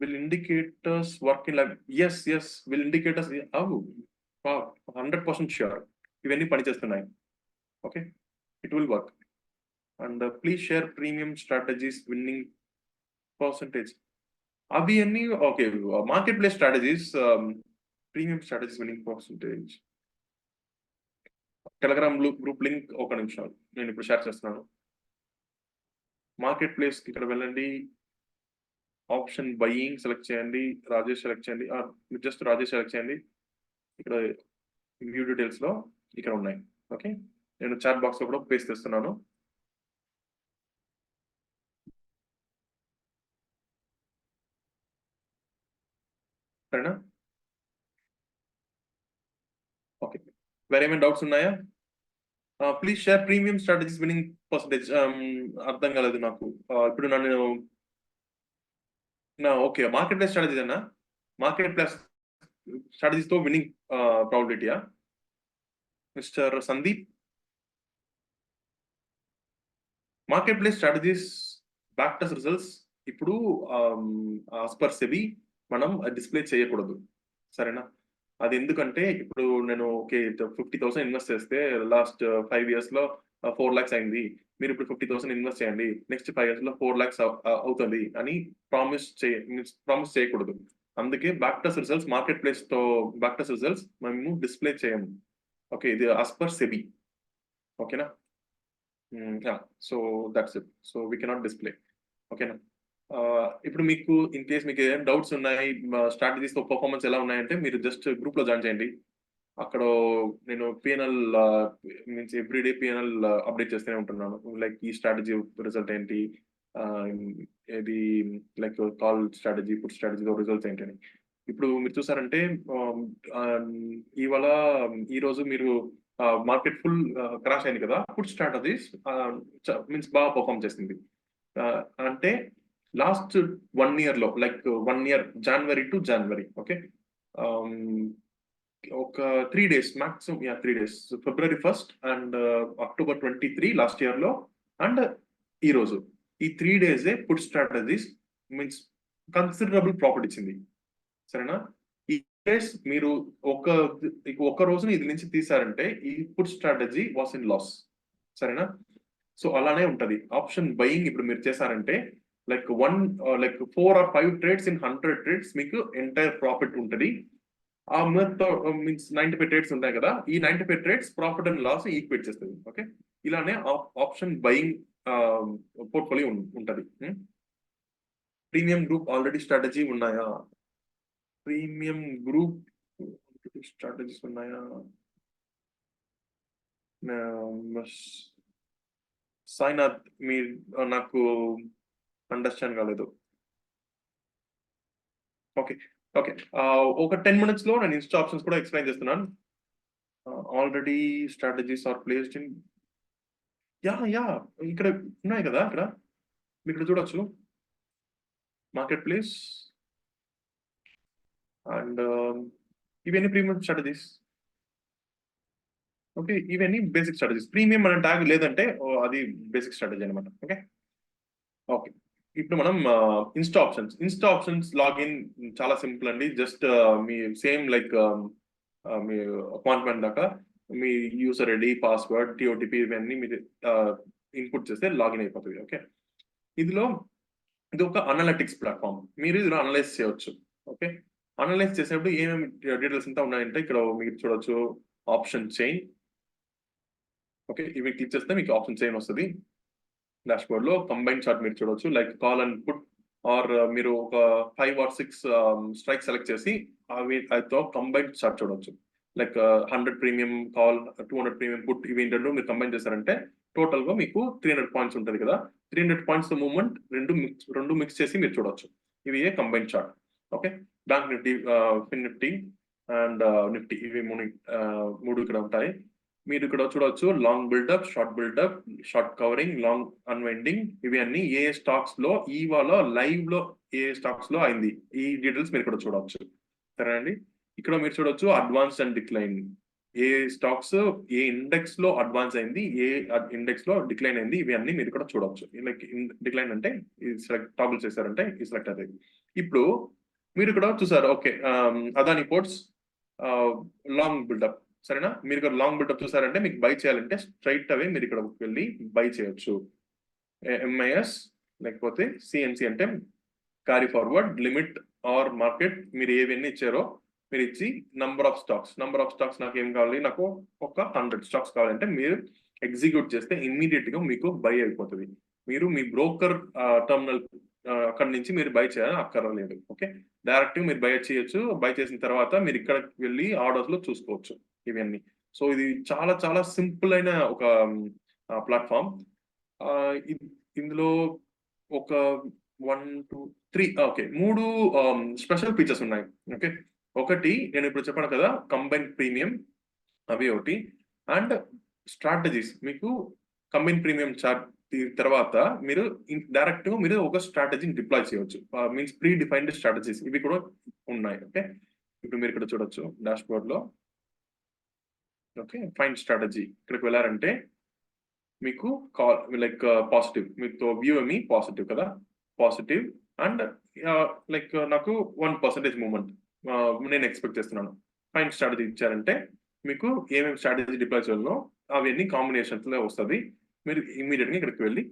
Will indicators work in live? Yes will indicators 100% sure ఇవన్నీ పనిచేస్తున్నాయి. Okay, it will work. And please share premium strategies winning percentage. అవి అన్ని okay, market place strategies premium strategies winning percentage. Telegram group link ఒక నిమిషం నేను ఇప్పుడు share చేస్తున్నాను. Market place ఇక్కడ వెళ్ళండి, ఆప్షన్ బయింగ్ సెలెక్ట్ చేయండి, రాజేష్ సెలెక్ట్ చేయండి, జస్ట్ రాజేష్ సెలెక్ట్ చేయండి. ఇక్కడ వ్యూ డీటెయిల్స్ లో ఇక్కడ ఉన్నాయి. ఓకే, నేను చాట్ బాక్స్ లో కూడా పేస్ట్ చేస్తున్నాను. సరేనా? ఓకే, వేరేమైనా డౌట్స్ ఉన్నాయా? Please share premium strategies winning percentage. అర్థం కాలేదు నాకు. ఇప్పుడు ఓకే, మార్కెట్ ప్లేస్ స్ట్రాటజీస్ అన్నా, మార్కెట్ ప్లేస్ స్ట్రాటజీస్ తో విన్నింగ్ ప్రాబిలిటీయా mister Sandeep? Market place strategies back test results ఇప్పుడు యాస్ పర్ సెబీ మనం డిస్ప్లే చేయకూడదు, సరేనా? అది ఎందుకంటే ఇప్పుడు నేను ఓకే 50,000 ఇన్వెస్ట్ చేస్తే లాస్ట్ 5 years లో 4 lakhs అయింది, మీరు ఇప్పుడు 50,000 ఇన్వెస్ట్ చేయండి, నెక్స్ట్ 5 years లో 4 lakhs అవుతుంది అని ప్రామిస్ చేయకూడదు. అందుకే back test results, market place తో బ్యాక్ టెస్ట్ రిజల్ట్స్ మేము డిస్ప్లే చేయము. ఓకే, ఇది యాస్ పర్ సెబీ. ఓకేనా? So that's it. So we cannot display. ఓకేనా? ఇప్పుడు మీకు ఇన్ కేస్ మీకు ఏం డౌట్స్ ఉన్నాయి, స్ట్రాటజీస్ తో పర్ఫార్మెన్స్ ఎలా ఉన్నాయంటే మీరు జస్ట్ గ్రూప్ లో జాయిన్ చేయండి. అక్కడ నేను PNL means everyday PNL update చేస్తూనే ఉంటున్నాను. లైక్ ఈ స్ట్రాటజీ రిజల్ట్ ఏంటి, ఇది like call strategy, put strategy results ఏంటి అని. ఇప్పుడు మీరు చూసారంటే ఈ రోజు మీరు మార్కెట్ ఫుల్ క్రాష్ అయింది కదా, పుట్ స్ట్రాటజీస్ మీన్స్ బాగా పర్ఫార్మ్ చేసింది. అంటే లాస్ట్ 1 year లో like 1 year January to January, okay, ఒక 3 days maximum, 3 days, February 1st and October 23 last year లో అండ్ ఈ రోజు, ఈ 3 days put strategies means considerable profit ఇచ్చింది, సరేనా? ఈ డేస్ మీరు ఒక రోజుని ఇది నుంచి తీసారంటే ఈ put strategy was in loss, సరేనా? సో అలానే ఉంటది. ఆప్షన్ బయింగ్ ఇప్పుడు మీరు చేశారంటే like 4 or 5 trades in 100 trades మీకు ఎంటైర్ ప్రాఫిట్ ఉంటుంది. ఆ మీన్స్ 95 trades ఉంటాయి కదా, ఈ 95 trades profit and loss equate చేస్తుంది. ఓకే, ఇలానే ఆప్షన్ బయింగ్ పోర్ట్ఫోలియో ఉంటది. ప్రీమియం గ్రూప్ ఆల్రెడీ స్ట్రాటజీ ఉన్నాయా? ప్రీమియం గ్రూప్ స్ట్రాటజీస్ ఉన్నాయా? సాయినాథ్, మీరు నాకు అండర్స్టాండ్ కాలేదు. ఓకే ఓకే, ఒక 10 minutes లో నేను ఇన్స్టా ఆప్షన్స్ కూడా ఎక్స్ప్లెయిన్ చేస్తున్నాను. Already strategies are placed in, yeah ఇక్కడ ఉన్నాయి కదా, ఇక్కడ మీరు ఇక్కడ చూడొచ్చు మార్కెట్ ప్లేస్ అండ్ ఇవన్నీ ప్రీమియం స్ట్రాటజీస్. ఓకే, ఇవన్నీ బేసిక్ స్ట్రాటజీస్. ప్రీమియం అనే ట్యాగ్ లేదంటే అది బేసిక్ స్ట్రాటజీ అనమాట. ఓకే ఓకే, ఇప్పుడు మనం ఇన్స్టా ఆప్షన్స్ లాగిన్ చాలా సింపుల్ అండి. జస్ట్ మీ సేమ్ లైక్ మీ అపాయింట్మెంట్ దాకా మీ యూసర్ ఐడి, పాస్వర్డ్, టిఓటిపి ఇవన్నీ మీరు ఇన్పుట్ చేస్తే లాగిన్ అయిపోతుంది. ఓకే, ఇది ఒక అనలిటిక్స్ ప్లాట్ఫామ్. మీరు ఇందులో అనలైజ్ చేయవచ్చు. ఓకే, అనలైజ్ చేసేటప్పుడు ఏమేమి డీటెయిల్స్ అంతా ఉన్నాయంటే ఇక్కడ మీరు చూడొచ్చు ఆప్షన్ చైన్. ఓకే, ఇవి క్లిక్ చేస్తే మీకు ఆప్షన్ చైన్ వస్తుంది. డాష్ బోర్డ్ లో కంబైన్ చార్ట్ మీరు చూడొచ్చు, like call and put our మీరు ఒక 5 or 6 స్ట్రైక్ సెలెక్ట్ చేసి అవితో కంబైన్ చార్ట్ చూడొచ్చు. Like 100 premium call, 200 premium put, ఇవి ఏంటంటే మీరు కంబైన్ చేశారంటే టోటల్ గా మీకు 300 పాయింట్స్ ఉంటుంది కదా. 300 పాయింట్స్ మూవ్మెంట్ రెండు మిక్స్ చేసి మీరు చూడొచ్చు. ఇవి a combine chart. Okay, bank Nifty, fin Nifty and Nifty, ఇవి మూడు ఇక్కడ ఉంటాయి. మీరు ఇక్కడ చూడవచ్చు long buildup, short covering, long unwinding, ఇవి అన్ని ఏ స్టాక్స్ లో ఈవాలో లైవ్ లో ఏ స్టాక్స్ లో అయింది, ఈ డీటెయిల్స్ మీరు ఇక్కడ చూడవచ్చు. సరేనండి, ఇక్కడ మీరు చూడొచ్చు advance and decline, A stocks A index లో అడ్వాన్స్ అయింది, ఏ ఇండెక్స్ లో డిక్లైన్ అయింది, ఇవి అన్ని మీరు ఇక్కడ చూడవచ్చు. లైక్ డిక్లైన్ అంటే ఇది సెలెక్ట్ టాగుల్ చేశారంటే ఇది సెలెక్ట్ అవుతుంది. ఇప్పుడు మీరు ఇక్కడ చూసారు, okay, Adani ports long buildup, సరేనా. మీరు ఇక్కడ లాంగ్ బిల్డప్ చూసారంటే మీకు బై చేయాలంటే స్ట్రైట్ అవే మీరు ఇక్కడ వెళ్ళి బై చేయొచ్చు. ఎంఐఎస్ లేకపోతే సిఎన్సి అంటే carry forward, limit or market, మీరు ఏవన్నీ ఇచ్చారో మీరు ఇచ్చి నంబర్ ఆఫ్ స్టాక్స్ నాకు ఏం కావాలి, నాకు ఒక 100 స్టాక్స్ కావాలంటే మీరు ఎగ్జిక్యూట్ చేస్తే ఇమ్మీడియట్ గా మీకు బై అయిపోతుంది. మీరు మీ బ్రోకర్ టర్మినల్ అక్కడ నుంచి మీరు బై చేయాలని అక్కర్లేదు. ఓకే, డైరెక్ట్ మీరు బై చేయొచ్చు. బై చేసిన తర్వాత మీరు ఇక్కడ వెళ్ళి ఆర్డర్స్ లో చూసుకోవచ్చు ఇవన్నీ. సో ఇది చాలా చాలా సింపుల్ అయిన ఒక ప్లాట్ఫామ్. ఇందులో ఒక 1 2 3 ఓకే 3 స్పెషల్ ఫీచర్స్ ఉన్నాయి. ఓకే, ఒకటి నేను ఇప్పుడు చెప్పాను కదా కంబైన్ ప్రీమియం, అవి ఒకటి. అండ్ స్ట్రాటజీస్, మీకు కంబైన్ ప్రీమియం చార్ట్ తర్వాత మీరు డైరెక్ట్ గా మీరు ఒక స్ట్రాటజీని డిప్లాయ్ చేయవచ్చు. మీన్స్ ప్రీ డిఫైన్డ్ స్ట్రాటజీస్ ఇవి కూడా ఉన్నాయి. ఓకే, ఇప్పుడు మీరు ఇక్కడ చూడొచ్చు డాష్ బోర్డ్ లో. ఓకే, ఫైండ్ స్ట్రాటజీ, ఇక్కడికి వెళ్ళారంటే మీకు కాల్ లైక్ పాజిటివ్, మీకు వ్యూఎంఈ పాజిటివ్ కదా, పాజిటివ్ అండ్ లైక్ నాకు 1% మూవ్మెంట్ నేను ఎక్స్పెక్ట్ చేస్తున్నాను. ఫైండ్ స్ట్రాటజీ ఇచ్చారంటే మీకు ఏమేమి స్ట్రాటజీ డిప్లాయ్ చేయాలో అవన్నీ కాంబినేషన్స్ లో వస్తుంది. మీరు ఇమీడియట్ గా ఇక్కడికి వెళ్ళి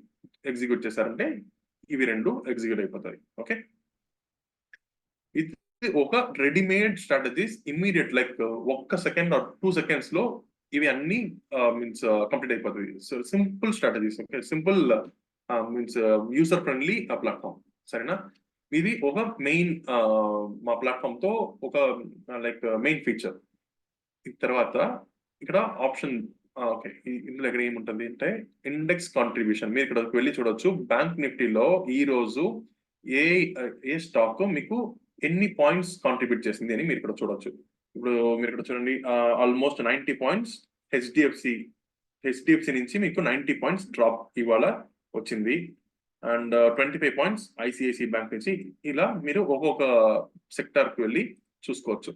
ఎగ్జిక్యూట్ చేశారంటే ఇవి రెండు ఎగ్జిక్యూట్ అయిపోతాయి. ఓకే, ఇది ఒక readymade strategies, immediate like 1 second are 2 seconds లో ఇవి అన్ని మీన్స్ కంప్లీట్ అయిపోతుంది. So simple strategies. Okay, simple means user friendly platform, సరేనా. ఇది ఒక మెయిన్ మా ప్లాట్ఫామ్ తో ఒక లైక్ మెయిన్ ఫీచర్. తర్వాత ఇక్కడ ఆప్షన్, ఓకే, ఇందులో ఇక్కడ ఏముంటుంది అంటే ఇండెక్స్ కాంట్రిబ్యూషన్. మీరు ఇక్కడ వెళ్ళి చూడొచ్చు బ్యాంక్ నిఫ్టీలో ఈ రోజు ఏ స్టాక్ మీకు ఎన్ని పాయింట్స్ కాంట్రిబ్యూట్ చేసింది అని మీరు ఇక్కడ చూడొచ్చు. ఇప్పుడు మీరు ఇక్కడ చూడండి ఆల్మోస్ట్ 90 పాయింట్స్ హెచ్డిఎఫ్సి నుంచి మీకు 90 పాయింట్స్ డ్రాప్ ఇవాళ వచ్చింది. అండ్ 25 పాయింట్స్ ఐసిఐసి బ్యాంక్ నుంచి. ఇలా మీరు ఒక్కొక్క సెక్టర్ కి వెళ్ళి చూసుకోవచ్చు.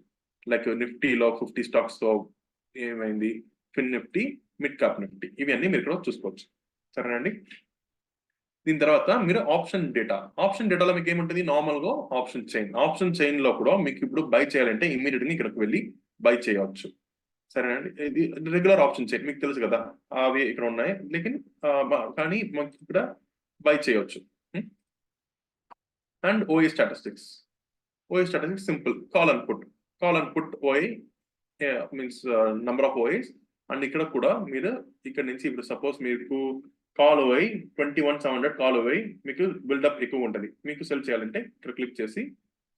లైక్ నిఫ్టీలో 50 స్టాక్స్ తో ఏమైంది, ఫిన్ నిఫ్టీ, మిడ్ క్యాప్ నిఫ్టీ, ఇవి అన్ని మీరు ఇక్కడ చూసుకోవచ్చు. సరేనండి, దీని తర్వాత మీరు ఆప్షన్ డేటాలో మీకు ఏముంటుంది, నార్మల్ గా ఆప్షన్ చైన్ లో కూడా మీకు ఇప్పుడు బై చేయాలంటే ఇమ్మీడియట్ గా ఇక్కడికి వెళ్ళి బై చేయవచ్చు. సరేనండి, ఇది రెగ్యులర్ ఆప్షన్ చైన్ మీకు తెలుసు కదా, అవి ఇక్కడ ఉన్నాయి. లేకిన్ కానీ మనకి ఇక్కడ బై చేయవచ్చు. And OA statistics simple, call and put OA means number of OAs. And ఇక్కడ కూడా మీరు ఇక్కడ నుంచి ఇప్పుడు సపోజ్ మీకు కాల్ ఓఐ 21,700 కాల్ ఓఐ మీకు బిల్డప్ ఎక్కువ ఉంటుంది. మీకు సెల్ చేయాలంటే ఇక్కడ క్లిక్ చేసి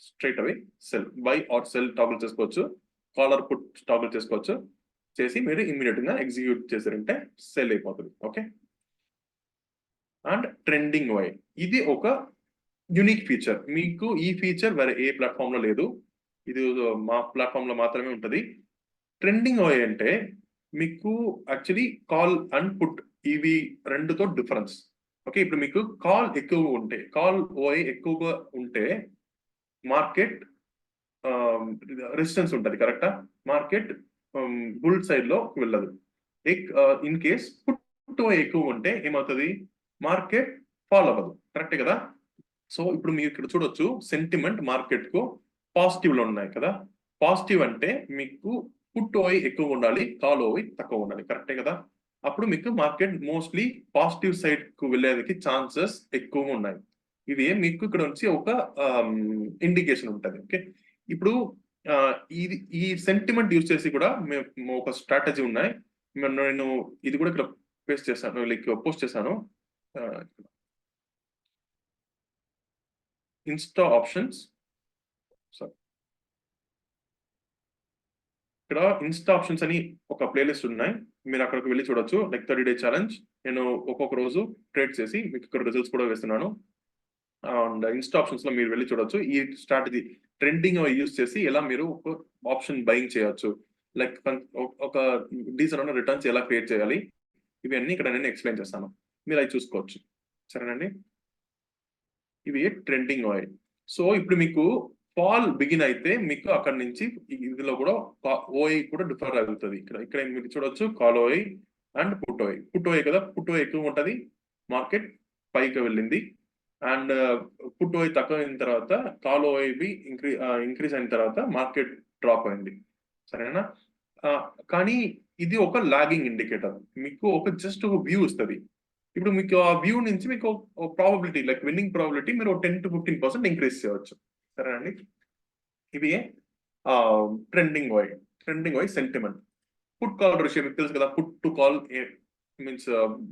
straight away sell, buy or sell toggle చేసుకోవచ్చు, కాలర్ పుట్ టాగుల్ చేసుకోవచ్చు. చేసి మీరు ఇమ్మీడియట్ గా ఎగ్జిక్యూట్ చేశారంటే సెల్ అయిపోతుంది. ఓకే, అండ్ ట్రెండింగ్ ఓఐ, ఇది ఒక యూనిక్ ఫీచర్. మీకు ఈ ఫీచర్ వేరే ఏ ప్లాట్ఫామ్ లో లేదు, ఇది మా ప్లాట్ఫామ్ లో మాత్రమే ఉంటుంది. ట్రెండింగ్ ఓఐ అంటే మీకు యాక్చువల్లీ కాల్ అండ్ పుట్ ఇవి రెండుతో డిఫరెన్స్. ఓకే, ఇప్పుడు మీకు కాల్ ఓఐ ఎక్కువగా ఉంటే మార్కెట్ రెసిస్టెన్స్ ఉంటుంది, కరెక్టా. మార్కెట్ బుల్ సైడ్ లో వెళ్ళదు. ఇన్ కేస్ పుట్ ఓఐ ఎక్కువ ఉంటే ఏమవుతుంది, మార్కెట్ ఫాల్ అవ్వదు, కరెక్టే కదా. సో ఇప్పుడు మీరు ఇక్కడ చూడొచ్చు సెంటిమెంట్ మార్కెట్ కు పాజిటివ్ లో ఉన్నాయి కదా. పాజిటివ్ అంటే మీకు పుట్ ఓఐ ఎక్కువ ఉండాలి, కాల్ ఓఐ తక్కువ ఉండాలి. కరెక్టే కదా? అప్పుడు మీకు మార్కెట్ మోస్ట్లీ పాజిటివ్ సైడ్ కు వెళ్ళేందుకు ఛాన్సెస్ ఎక్కువగా ఉన్నాయి. ఇది మీకు ఇక్కడ నుంచి ఒక ఇండికేషన్ ఉంటుంది. ఓకే, ఇప్పుడు ఇది ఈ సెంటిమెంట్ యూజ్ చేసి కూడా మేము ఒక స్ట్రాటజీ ఉన్నాయి. నేను ఇది కూడా ఇక్కడ పేస్ట్ చేశాను, లైక్ పోస్ట్ చేశాను. ఇన్స్టా ఆప్షన్స్, ఇక్కడ ఇన్స్టా ఆప్షన్స్ అని ఒక ప్లేలిస్ట్ ఉన్నాయి, మీరు అక్కడికి వెళ్ళి చూడొచ్చు. లైక్ 30 day ఛాలెంజ్, నేను ఒక్కొక్క రోజు ట్రేడ్ చేసి మీకు ఇక్కడ రిజల్ట్స్ కూడా వేస్తున్నాను. అండ్ ఇన్స్టా ఆప్షన్స్ లో మీరు వెళ్ళి చూడొచ్చు ఈ స్ట్రాటజీ ట్రెండింగ్ యూస్ చేసి ఎలా మీరు ఒక ఆప్షన్ బయింగ్ చేయొచ్చు, లైక్ ఒక డీసెంట్ రిటర్న్స్ ఎలా క్రియేట్ చేయాలి, ఇవన్నీ ఇక్కడ నేను ఎక్స్ప్లెయిన్ చేస్తాను, మీరు అవి చూసుకోవచ్చు. సరేనండి, ఇవి ట్రెండింగ్ ఆయిల్. సో ఇప్పుడు మీకు ఫాల్ బిగిన్ అయితే మీకు అక్కడ నుంచి ఇందులో కూడా ఓఐ కూడా డిఫర్ అవుతుంది. ఇక్కడ మీరు చూడొచ్చు కాల్ ఓఐ అండ్ పుట్ ఓఐ. పుట్ ఓఐ కదా, పుట్ ఓఐ ఎక్కువ ఉంటుంది, మార్కెట్ పైకి వెళ్ళింది. అండ్ పుట్ ఓఐ తక్కువ అయిన తర్వాత కాల్ ఓఐ ఇంక్రీజ్ అయిన తర్వాత మార్కెట్ డ్రాప్ అయింది. సరేనా? కానీ ఇది ఒక లాగింగ్ ఇండికేటర్, మీకు ఒక జస్ట్ ఒక వ్యూ ఇస్తుంది. ఇప్పుడు మీకు ఆ వ్యూ నుంచి మీకు ప్రాబబిలిటీ, లైక్ విన్నింగ్ ప్రాబిలిటీ మీరు 10 to 15% ఇంక్రీజ్ చేయవచ్చు. సరేనండి, ఇవి trending wise sentiment. Put call ratio మీకు తెలుసు కదా, put to call means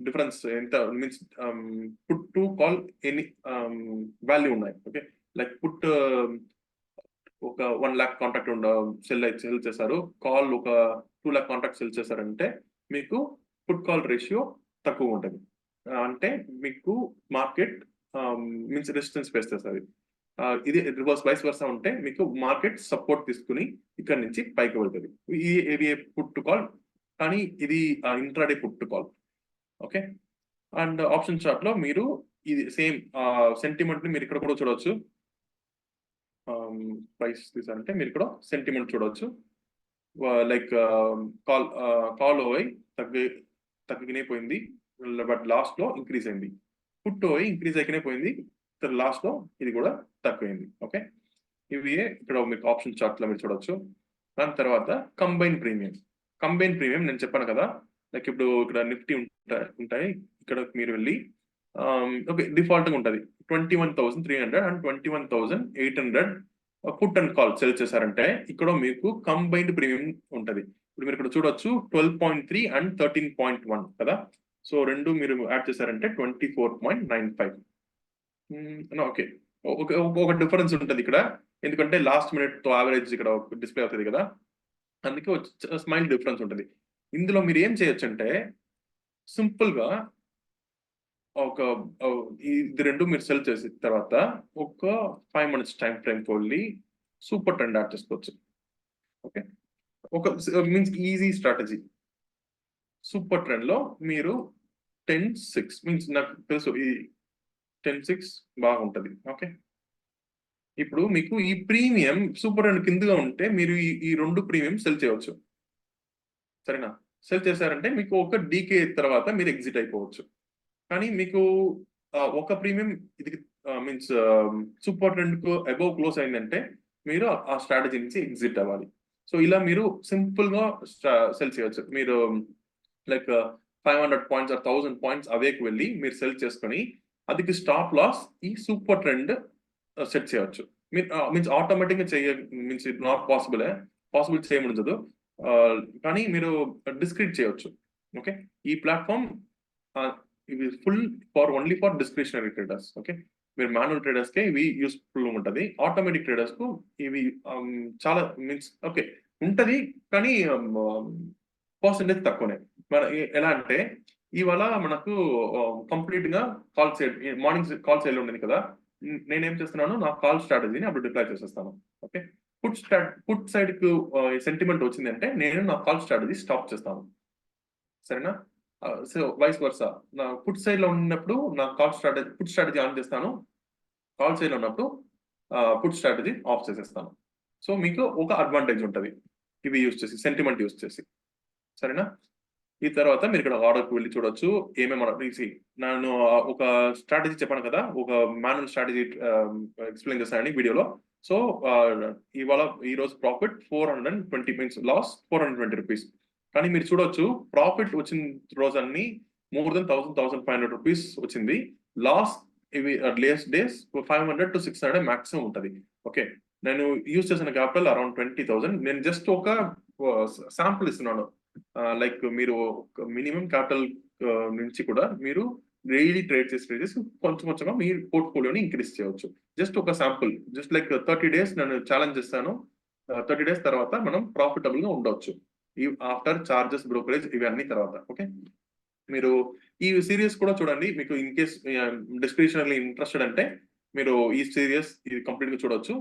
difference ఎంత means put to call any value ఉన్నాయి. ఓకే, లైక్ పుట్ ఒక 1 lakh కాంట్రాక్ట్ సెల్ చేశారు, కాల్ ఒక 2 lakh కాంట్రాక్ట్ సెల్ చేశారంటే మీకు పుట్ కాల్ రేషియో తక్కువ ఉంటుంది. అంటే మీకు మార్కెట్ మీన్స్ రెసిస్టెన్స్ ఫేస్ చేస్తుంది. ఇది రివర్స్ వైస్ వర్సా ఉంటే మీకు మార్కెట్ సపోర్ట్ తీసుకుని ఇక్కడ నుంచి పైకి వెళ్తుంది. ఇది పుట్ టు కాల్, కానీ ఇది intraday put to call. Okay, and option chart లో మీరు ఇది సేమ్ సెంటిమెంట్ ని మీరు ఇక్కడ కూడా చూడవచ్చు. ప్రైస్ తీసారంటే మీరు ఇక్కడ సెంటిమెంట్ చూడవచ్చు. లైక్ కాల్ ఓవై తగ్గినే పోయింది, బట్ లాస్ట్ లో ఇంక్రీజ్ అయింది. పుట్ ఓవై ఇంక్రీజ్ అయితేనే పోయింది, లాస్ట్ లో ఇది కూడా తక్కువైంది. ఓకే, ఇవి ఇక్కడ మీకు ఆప్షన్ చార్ట్ లో మీరు చూడొచ్చు. దాని తర్వాత కంబైన్ ప్రీమియం నేను చెప్పాను కదా, లైక్ ఇప్పుడు ఇక్కడ నిఫ్టీ ఉంటాయి, ఇక్కడ మీరు వెళ్ళి ఓకే డిఫాల్ట్ గా ఉంటుంది 21,300 and 21,800 put and call cell చేశారంటే ఇక్కడ మీకు కంబైన్డ్ ప్రీమియం ఉంటుంది. ఇప్పుడు మీరు ఇక్కడ చూడొచ్చు 12.3 అండ్ 13.1 కదా. సో రెండు మీరు యాడ్ చేశారంటే 24.95. ఓకే, ఒక డిఫరెన్స్ ఉంటుంది ఇక్కడ, ఎందుకంటే లాస్ట్ మినిట్ తో యావరేజ్ ఇక్కడ డిస్ప్లే అవుతుంది కదా, అందుకే స్మైల్ డిఫరెన్స్ ఉంటుంది. ఇందులో మీరు ఏం చేయొచ్చు అంటే సింపుల్ గా ఒక ఇది రెండు మీరు సెల్ చేసిన తర్వాత ఒక 5 minutes టైం ఫ్రేమ్ వెళ్ళి సూపర్ ట్రెండ్ యాడ్ చేసుకోవచ్చు. ఓకే, ఒక means easy strategy. Super trend లో మీరు 10-6 మీన్స్ నాకు తెలుసు ఈ 10-6 బాగుంటది. ఓకే, ఇప్పుడు మీకు ఈ ప్రీమియం సూపర్ ట్రెండ్ కిందగా ఉంటే మీరు ఈ రెండు ప్రీమియం సెల్ చేయవచ్చు. సరేనా? సెల్ చేశారంటే మీకు ఒక డీకే తర్వాత మీరు ఎగ్జిట్ అయిపోవచ్చు. కానీ మీకు ఒక ప్రీమియం ఇది మీన్స్ సూపర్ ట్రెండ్ కు అబౌవ్ క్లోజ్ అయిందంటే మీరు ఆ స్ట్రాటజీ నుంచి ఎగ్జిట్ అవ్వాలి. సో ఇలా మీరు సింపుల్ గా సెల్ చేయవచ్చు. మీరు లైక్ 500 points or 1000 points అవేకి వెళ్ళి మీరు సెల్ చేసుకొని అదికి స్టాప్ లాస్ ఈ సూపర్ ట్రెండ్ సెట్ చేయవచ్చు. మీన్స్ ఆటోమేటిక్ గా మీన్స్ ఇట్ నాట్ పాసిబుల్ చేయముండదు, కానీ మీరు డిస్క్రీట్ చేయవచ్చు. ఓకే, ఈ ప్లాట్ఫామ్ ఇవి only for discretionary traders. Okay, మీరు మాన్యువల్ ట్రేడర్స్ కే ఇవి యూస్ఫుల్ ఉంటుంది. ఆటోమేటిక్ ట్రేడర్స్ కు ఇవి చాలా మీన్స్ ఓకే ఉంటది, కానీ పర్సెంటేజ్ తక్కువనే. ఎలా అంటే ఇవాళ మనకు కంప్లీట్ గా call sale morning call sale ఉండేది కదా, నేనేం చేస్తున్నాను నా కాల్ స్ట్రాటజీని అప్పుడు డిప్లాయ్ చేసేస్తాను. ఓకే, పుట్ సైడ్ కు సెంటిమెంట్ వచ్చింది అంటే నేను నా కాల్ స్ట్రాటజీ స్టాప్ చేస్తాను. సరేనా? సో వైస్ వర్సా, నా పుట్ సైడ్ లో ఉన్నప్పుడు నా పుట్ స్ట్రాటజీ ఆన్ చేస్తాను, కాల్ సైడ్ లో ఉన్నప్పుడు పుట్ స్ట్రాటజీ ఆఫ్ చేసేస్తాను. సో మీకు ఒక అడ్వాంటేజ్ ఉంటుంది ఇవి యూజ్ చేసి, సెంటిమెంట్ యూజ్ చేసి. సరేనా? ఈ తర్వాత మీరు ఇక్కడ ఆర్డర్కి వెళ్ళి చూడొచ్చు ఏమేమి. నేను ఒక స్ట్రాటజీ చెప్పాను కదా, ఒక మాన్యువల్ స్ట్రాటజీ ఎక్స్ప్లెయిన్ చేస్తానని వీడియోలో, సో ఇవాళ ఈ రోజు ప్రాఫిట్ 420 మీన్స్ లాస్ 420 రూపీస్. కానీ మీరు చూడొచ్చు ప్రాఫిట్ వచ్చిన రోజన్నీ మోర్ దెన్ 1,500 రూపీస్ వచ్చింది. లాస్ ఇవి లేస్ డేస్ 500 to 600 మాక్సిమం ఉంటుంది. ఓకే, నేను యూజ్ చేసిన క్యాపిటల్ అరౌండ్ 20,000. నేను జస్ట్ ఒక శాంపుల్ ఇస్తున్నాను. లైక్ మీరు మినిమం క్యాపిటల్ నుంచి కూడా మీరు డైలీ ట్రేడ్ చేసి కొంచెం కొంచెంగా మీ పోర్ట్ఫోలియోని ఇంక్రీజ్ చేయవచ్చు. జస్ట్ ఒక శాంపుల్, జస్ట్ లైక్ 30 days నేను ఛాలెంజ్ చేస్తాను. 30 days తర్వాత మనం ప్రాఫిటబుల్ గా ఉండొచ్చు ఆఫ్టర్ చార్జెస్, బ్రోకరేజ్ ఇవన్నీ తర్వాత. ఓకే, మీరు ఈ సిరీస్ కూడా చూడండి. మీకు ఇన్ కేస్ డిస్క్రిప్షన్ ఇంట్రెస్టెడ్ అంటే మీరు ఈ సిరీస్ ఇది కంప్లీట్ గా చూడొచ్చు.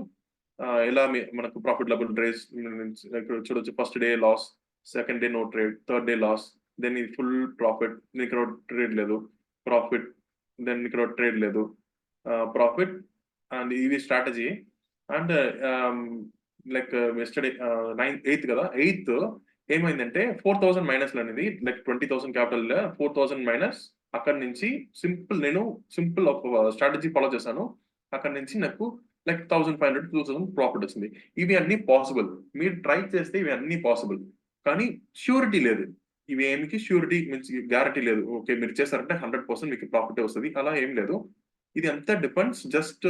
ఎలా మనకు ప్రాఫిటబుల్ ట్రేడ్స్ చూడొచ్చు. First day loss, second day no trade, third day loss, then ఇది ఫుల్ ప్రాఫిట్, ఇక్కడ ట్రేడ్ లేదు, ప్రాఫిట్, దెన్ ఇక్కడ ట్రేడ్ లేదు, ప్రాఫిట్. అండ్ ఇది strategy. And like yesterday 8th కదా, 8th ఏమైందంటే 4,000 మైనస్ అనేది లైక్ 20,000 క్యాపిటల్ 4,000 మైనస్. అక్కడ నుంచి నేను సింపుల్ స్ట్రాటజీ ఫాలో చేశాను. అక్కడ నుంచి నాకు లైక్ 1,500 to 2,000 ప్రాఫిట్ వచ్చింది. ఇవి అన్ని పాసిబుల్, మీరు ట్రై చేస్తే ఇవి అన్ని పాసిబుల్. కానీ ష్యూరిటీ లేదు, ఇవి ఏమికి ష్యూరిటీ మీన్స్ గ్యారంటీ లేదు. ఓకే, మీరు చేస్తారంటే 100% మీకు ప్రాఫిట్ వస్తుంది అలా ఏం లేదు. ఇది అంతా డిపెండ్స్ జస్ట్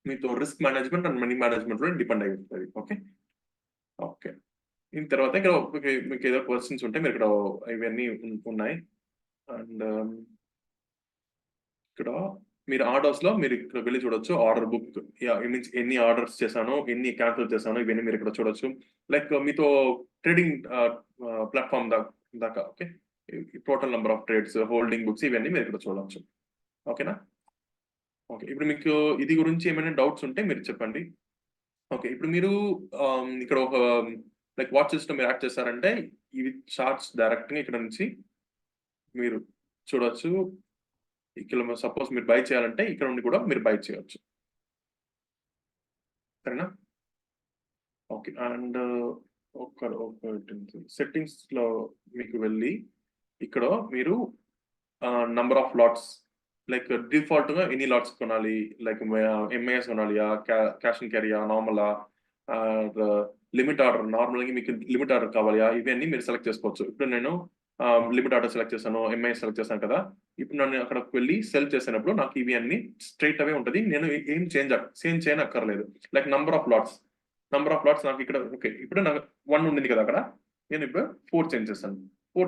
మీతో risk management and money management లో డిపెండ్ అయి ఉంటుంది. ఓకే ఓకే దీని తర్వాత ఇక్కడ మీకు ఏదో క్వశ్చన్స్ ఉంటే మీరు ఇక్కడ ఇవన్నీ ఉన్నాయి. అండ్ ఇక్కడ మీరు ఆర్డర్స్ లో మీరు ఇక్కడ వెళ్ళి చూడొచ్చు. ఆర్డర్ బుక్ మీన్స్ ఎన్ని ఆర్డర్స్ చేశాను, ఎన్ని క్యాన్సిల్ చేశాను, ఇవన్నీ మీరు ఇక్కడ చూడొచ్చు. లైక్ మీతో ట్రేడింగ్ ప్లాట్ఫామ్ దాకా. Okay, total number of trades, holding books ఇవన్నీ మీరు ఇక్కడ చూడొచ్చు. ఓకేనా? ఓకే, ఇప్పుడు మీకు ఇది గురించి ఏమైనా డౌట్స్ ఉంటే మీరు చెప్పండి. ఓకే, ఇప్పుడు మీరు ఇక్కడ ఒక లైక్ వాచ్ సిస్టమ్ మీరు యాడ్ చేస్తారంటే ఇవి చార్ట్స్ డైరెక్ట్ గా ఇక్కడ నుంచి మీరు చూడొచ్చు. ఇక్కడ సపోజ్ మీరు బై చేయాలంటే ఇక్కడ నుండి కూడా మీరు బై చేయొచ్చు. సరేనా? ఓకే, అండ్ ఒక సెట్టింగ్స్ లో మీకు వెళ్ళి ఇక్కడ మీరు number of lots like default గా ఎన్ని లాట్స్ కొనాలి, లైక్ ఎంఐఎస్ కొనాలియా, క్యాష్ అండ్ క్యారీయా, నార్మలా, లిమిట్ ఆర్డర్, నార్మల్ గా మీకు లిమిట్ ఆర్డర్ కావాలియా, ఇవన్నీ మీరు సెలెక్ట్ చేసుకోవచ్చు. ఇప్పుడు నేను లిమిట్ ఆర్డర్ సెలెక్ట్ చేశాను, ఎంఐఎస్ సెలెక్ట్ చేశాను కదా. ఇప్పుడు నన్ను అక్కడికి వెళ్ళి సెల్ చేసినప్పుడు నాకు ఇవి అన్ని స్ట్రైట్ అవే ఉంటుంది. నేను ఏం చేంజ్ చేయనక్కర్లేదు. లైక్ నంబర్ ఆఫ్ లాట్స్ నాకు ఇక్కడ ఓకే, ఇప్పుడు నాకు 1 ఉండింది కదా అక్కడ, నేను ఇప్పుడు 4 చేంజ్ చేస్తాను. 4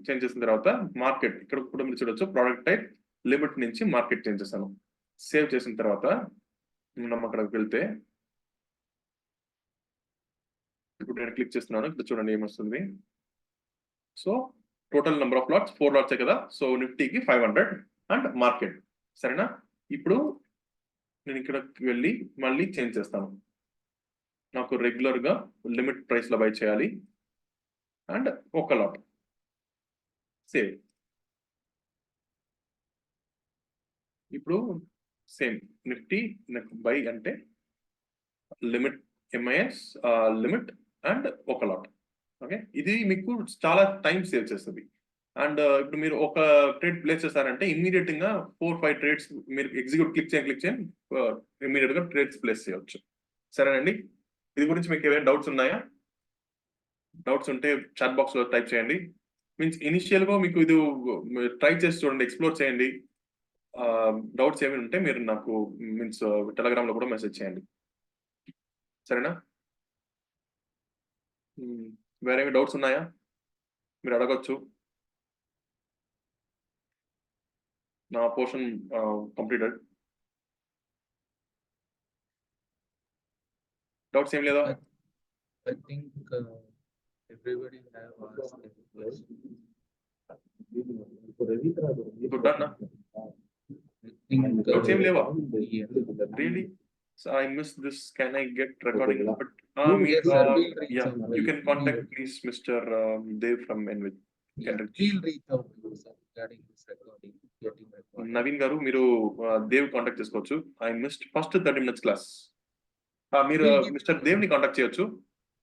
చేంజ్ చేసిన తర్వాత మార్కెట్ ఇక్కడ కూడా మీరు చూడొచ్చు. ప్రోడక్ట్ టైప్ లిమిట్ నుంచి మార్కెట్ చేంజ్ చేస్తాను. సేవ్ చేసిన తర్వాత మనం అక్కడికి వెళ్తే ఇప్పుడు నేను క్లిక్ చేస్తున్నాను. ఇక్కడ చూడండి ఏమొస్తుంది. So total number of lots 4 లాట్సే కదా. సో నిఫ్టీకి 500 అండ్ మార్కెట్. సరేనా? ఇప్పుడు నేను ఇక్కడికి వెళ్ళి మళ్ళీ చేంజ్ చేస్తాను. నాకు రెగ్యులర్ గా లిమిట్ ప్రైస్ లో బై చేయాలి అండ్ ఒక లాట్ సేవ్. ఇప్పుడు సేమ్ నిఫ్టీ బై అంటే లిమిట్ ఎంఐఎస్ లిమిట్ అండ్ ఒక లాట్. ఓకే, ఇది మీకు చాలా టైం సేవ్ చేస్తుంది. అండ్ ఇప్పుడు మీరు ఒక ట్రేడ్ ప్లేస్ చేస్తారంటే ఇమ్మీడియట్ గా 4-5 ట్రేడ్స్ మీరు ఎగ్జిక్యూట్ క్లిక్ చేయండి ఇమ్మీడియట్ గా ట్రేడ్స్ ప్లేస్ చేయవచ్చు. సరేనండి, ఇది గురించి మీకు ఏమైనా డౌట్స్ ఉన్నాయా? డౌట్స్ ఉంటే చాట్ బాక్స్ లో టైప్ చేయండి. మీన్స్ ఇనిషియల్ గా మీకు ఇది ట్రై చేసి చూడండి, ఎక్స్ప్లోర్ చేయండి. డౌట్స్ ఏమైనా ఉంటే మీరు నాకు మీన్స్ టెలిగ్రామ్ లో కూడా మెసేజ్ చేయండి. సరేనా? వేరేమి డౌట్స్ ఉన్నాయా? మీరు అడగొచ్చు. నా పోర్షన్ కంప్లీటెడ్. డౌట్స్ ఏం లేదా?
I think everybody have asked a question.
Good done, na? Doubts ఏం లేవా? Really? So I missed this. Can I get recording? But
Yes, sir, we'll reach
yeah,
out.
you can contact please Mr. Dev from Envid.
Yeah, we'll reach out to you, sir, regarding this recording, getting recording.
Naveen గారు మీరు Dev contact చేసుకోవచ్చు. I missed first 30 minutes class. మీరు mister Dev ని contact చేయొచ్చు.